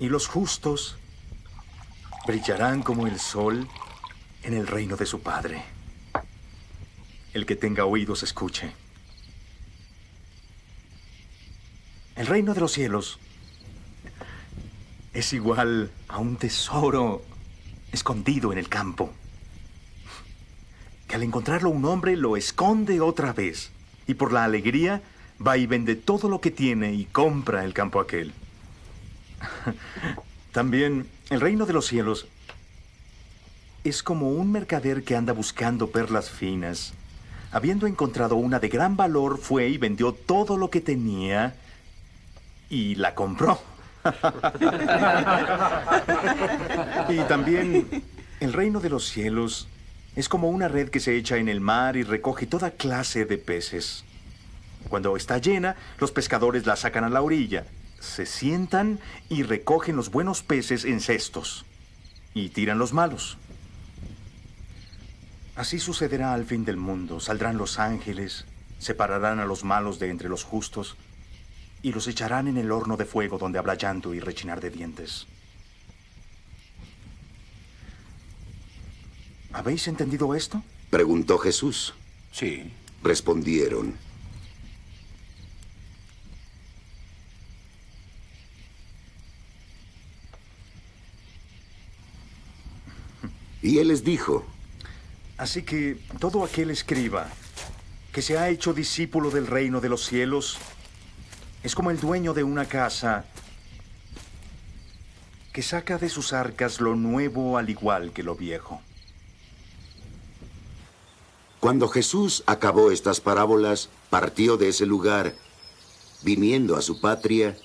Y los justos brillarán como el sol en el reino de su Padre. El que tenga oídos escuche. El reino de los cielos es igual a un tesoro escondido en el campo, que al encontrarlo un hombre lo esconde otra vez, y por la alegría va y vende todo lo que tiene y compra el campo aquel. También el reino de los cielos es como un mercader que anda buscando perlas finas. Habiendo encontrado una de gran valor, fue y vendió todo lo que tenía y la compró. Y también el reino de los cielos es como una red que se echa en el mar y recoge toda clase de peces. Cuando está llena, los pescadores la sacan a la orilla, se sientan y recogen los buenos peces en cestos y tiran los malos. Así sucederá al fin del mundo. Saldrán los ángeles, separarán a los malos de entre los justos y los echarán en el horno de fuego donde habrá llanto y rechinar de dientes. ¿Habéis entendido esto? Preguntó Jesús. Sí. Respondieron. Y él les dijo: Así que todo aquel escriba que se ha hecho discípulo del reino de los cielos es como el dueño de una casa que saca de sus arcas lo nuevo al igual que lo viejo. Cuando Jesús acabó estas parábolas, partió de ese lugar. Viniendo a su patria,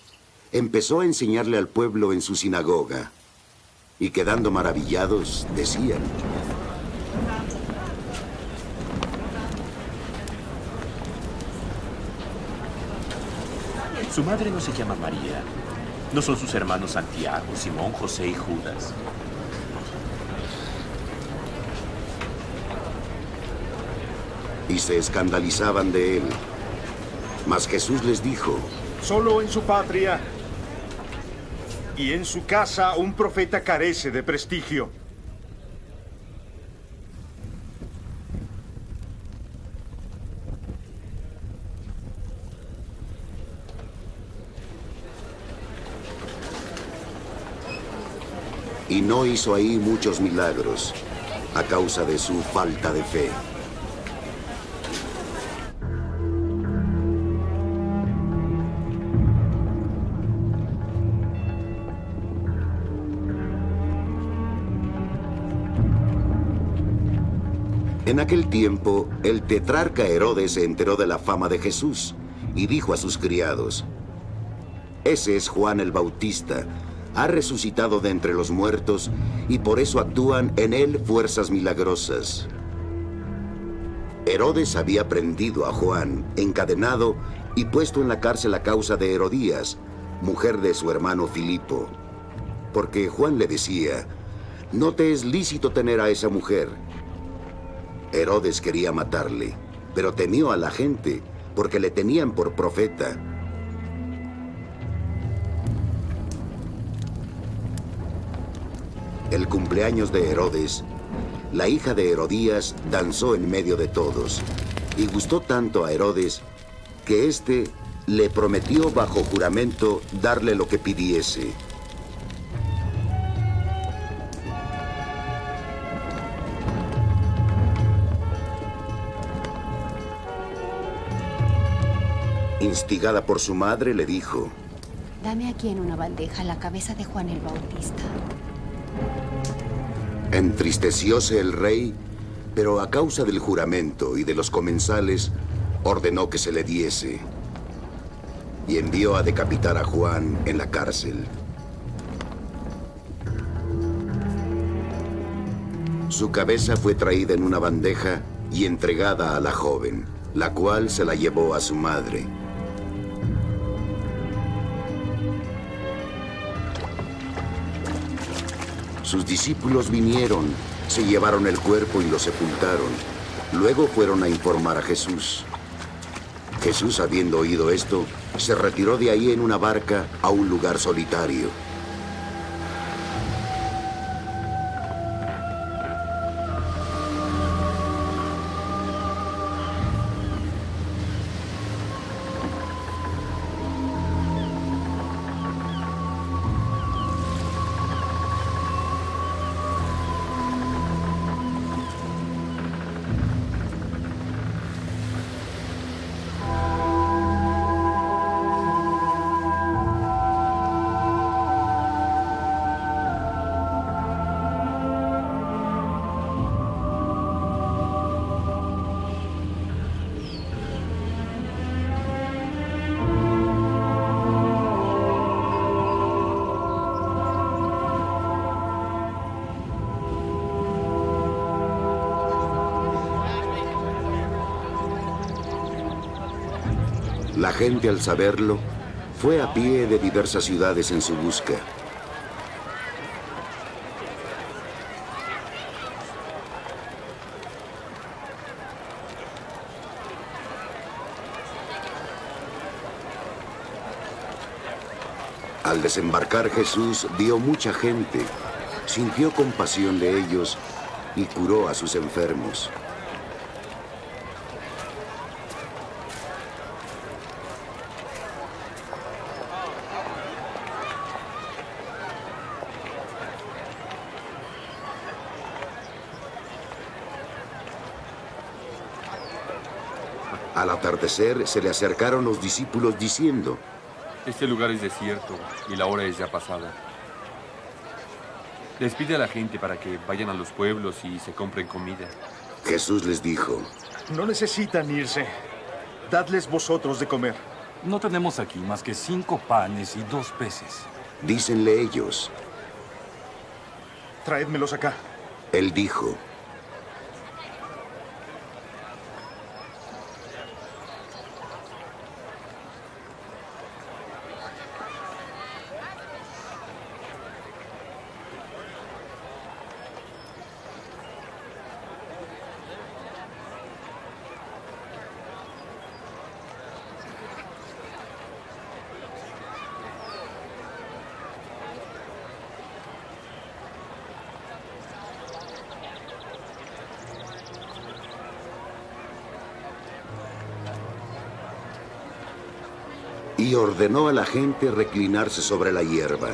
empezó a enseñarle al pueblo en su sinagoga. Y quedando maravillados, decían: Su madre no se llama María. ¿No son sus hermanos Santiago, Simón, José y Judas? Y se escandalizaban de él. Mas Jesús les dijo: Solo en su patria y en su casa un profeta carece de prestigio. Y no hizo ahí muchos milagros, a causa de su falta de fe. En aquel tiempo, el tetrarca Herodes se enteró de la fama de Jesús y dijo a sus criados: Ese es Juan el Bautista. Ha resucitado de entre los muertos y por eso actúan en él fuerzas milagrosas. Herodes había prendido a Juan, encadenado y puesto en la cárcel a causa de Herodías, mujer de su hermano Filipo. Porque Juan le decía: no te es lícito tener a esa mujer. Herodes quería matarle, pero temió a la gente porque le tenían por profeta. El cumpleaños de Herodes, la hija de Herodías danzó en medio de todos, y gustó tanto a Herodes que éste le prometió bajo juramento darle lo que pidiese. Instigada por su madre, le dijo: Dame aquí en una bandeja la cabeza de Juan el Bautista. Entristecióse el rey, pero a causa del juramento y de los comensales, ordenó que se le diese. Y envió a decapitar a Juan en la cárcel. Su cabeza fue traída en una bandeja y entregada a la joven, la cual se la llevó a su madre. Sus discípulos vinieron, se llevaron el cuerpo y lo sepultaron. Luego fueron a informar a Jesús. Jesús, habiendo oído esto, se retiró de ahí en una barca a un lugar solitario. La gente, al saberlo, fue a pie de diversas ciudades en su busca. Al desembarcar Jesús vio mucha gente, sintió compasión de ellos y curó a sus enfermos. Al atardecer se le acercaron los discípulos diciendo: Este lugar es desierto y la hora es ya pasada. Despide a la gente para que vayan a los pueblos y se compren comida. Jesús les dijo: No necesitan irse. Dadles vosotros de comer. No tenemos aquí más que 5 panes y 2 peces. Dícenle ellos. Traédmelos acá. Él dijo: y ordenó a la gente reclinarse sobre la hierba.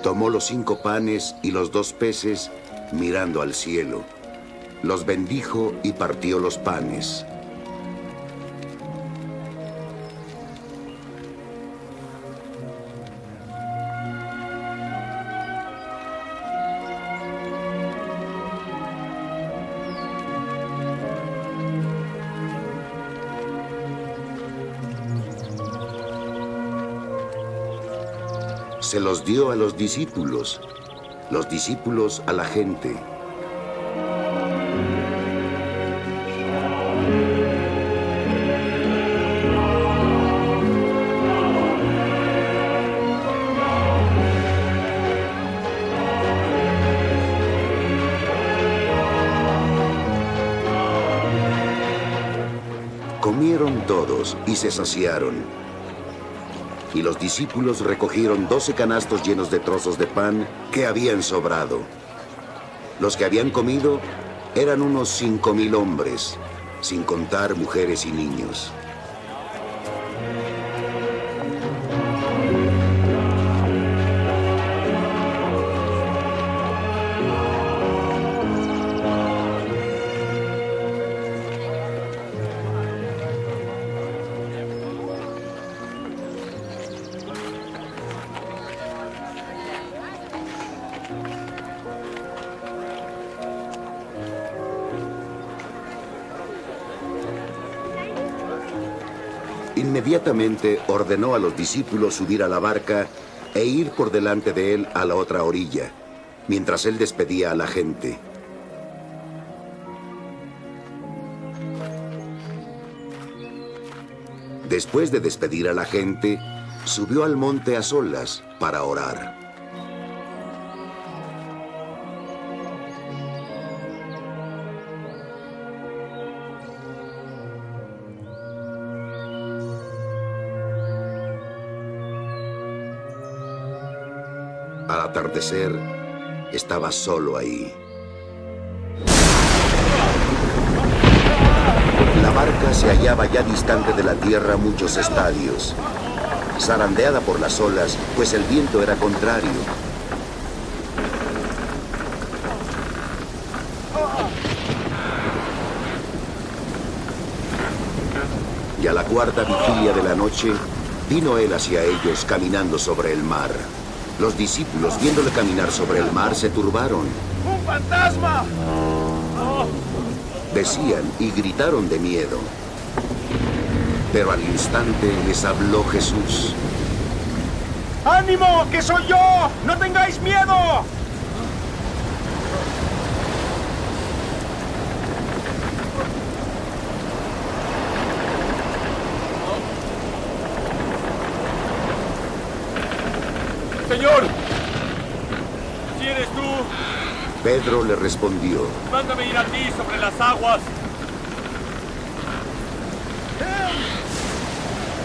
Tomó los 5 panes y los 2 peces, mirando al cielo. Los bendijo y partió los panes. Se los dio a los discípulos a la gente. Comieron todos y se saciaron. Y los discípulos recogieron 12 canastos llenos de trozos de pan que habían sobrado. Los que habían comido eran unos 5,000 hombres, sin contar mujeres y niños. Inmediatamente ordenó a los discípulos subir a la barca e ir por delante de él a la otra orilla, mientras él despedía a la gente. Después de despedir a la gente, subió al monte a solas para orar. Al atardecer, estaba solo ahí. La barca se hallaba ya distante de la tierra muchos estadios, zarandeada por las olas, pues el viento era contrario. Y a la 4ª vigilia de la noche, vino él hacia ellos caminando sobre el mar. Los discípulos, viéndole caminar sobre el mar, se turbaron. ¡Un fantasma! Decían y gritaron de miedo. Pero al instante les habló Jesús. ¡Ánimo, que soy yo! ¡No tengáis miedo! ¡Señor! ¿Si eres tú? Pedro le respondió: Mándame ir a ti sobre las aguas.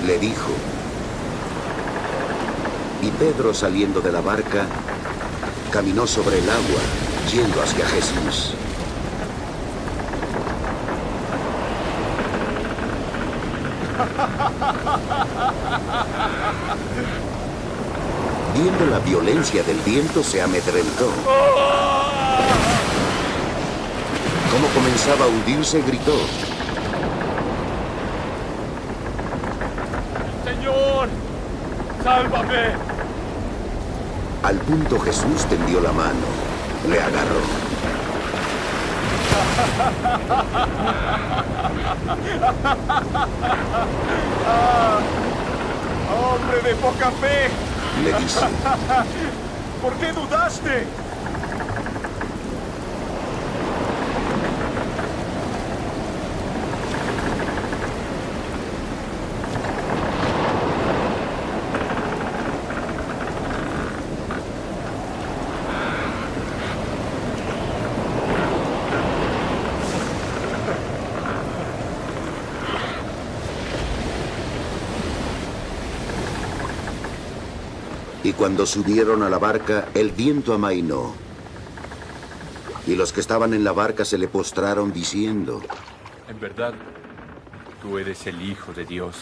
Le dijo. Y Pedro, saliendo de la barca, caminó sobre el agua, yendo hacia Jesús. Viendo la violencia del viento, se amedrentó. Como comenzaba a hundirse, gritó: ¡Señor! ¡Sálvame! Al punto Jesús tendió la mano, le agarró. ¡Hombre de poca fe! Le dice: ¿Por qué dudaste? Y cuando subieron a la barca, el viento amainó. Y los que estaban en la barca se le postraron diciendo: En verdad, tú eres el Hijo de Dios.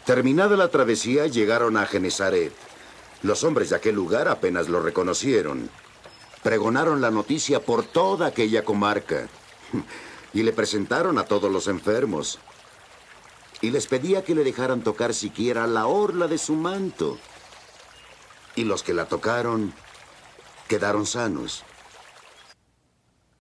Terminada la travesía, llegaron a Genesaret. Los hombres de aquel lugar apenas lo reconocieron. Pregonaron la noticia por toda aquella comarca y le presentaron a todos los enfermos. Y les pedía que le dejaran tocar siquiera la orla de su manto. Y los que la tocaron quedaron sanos.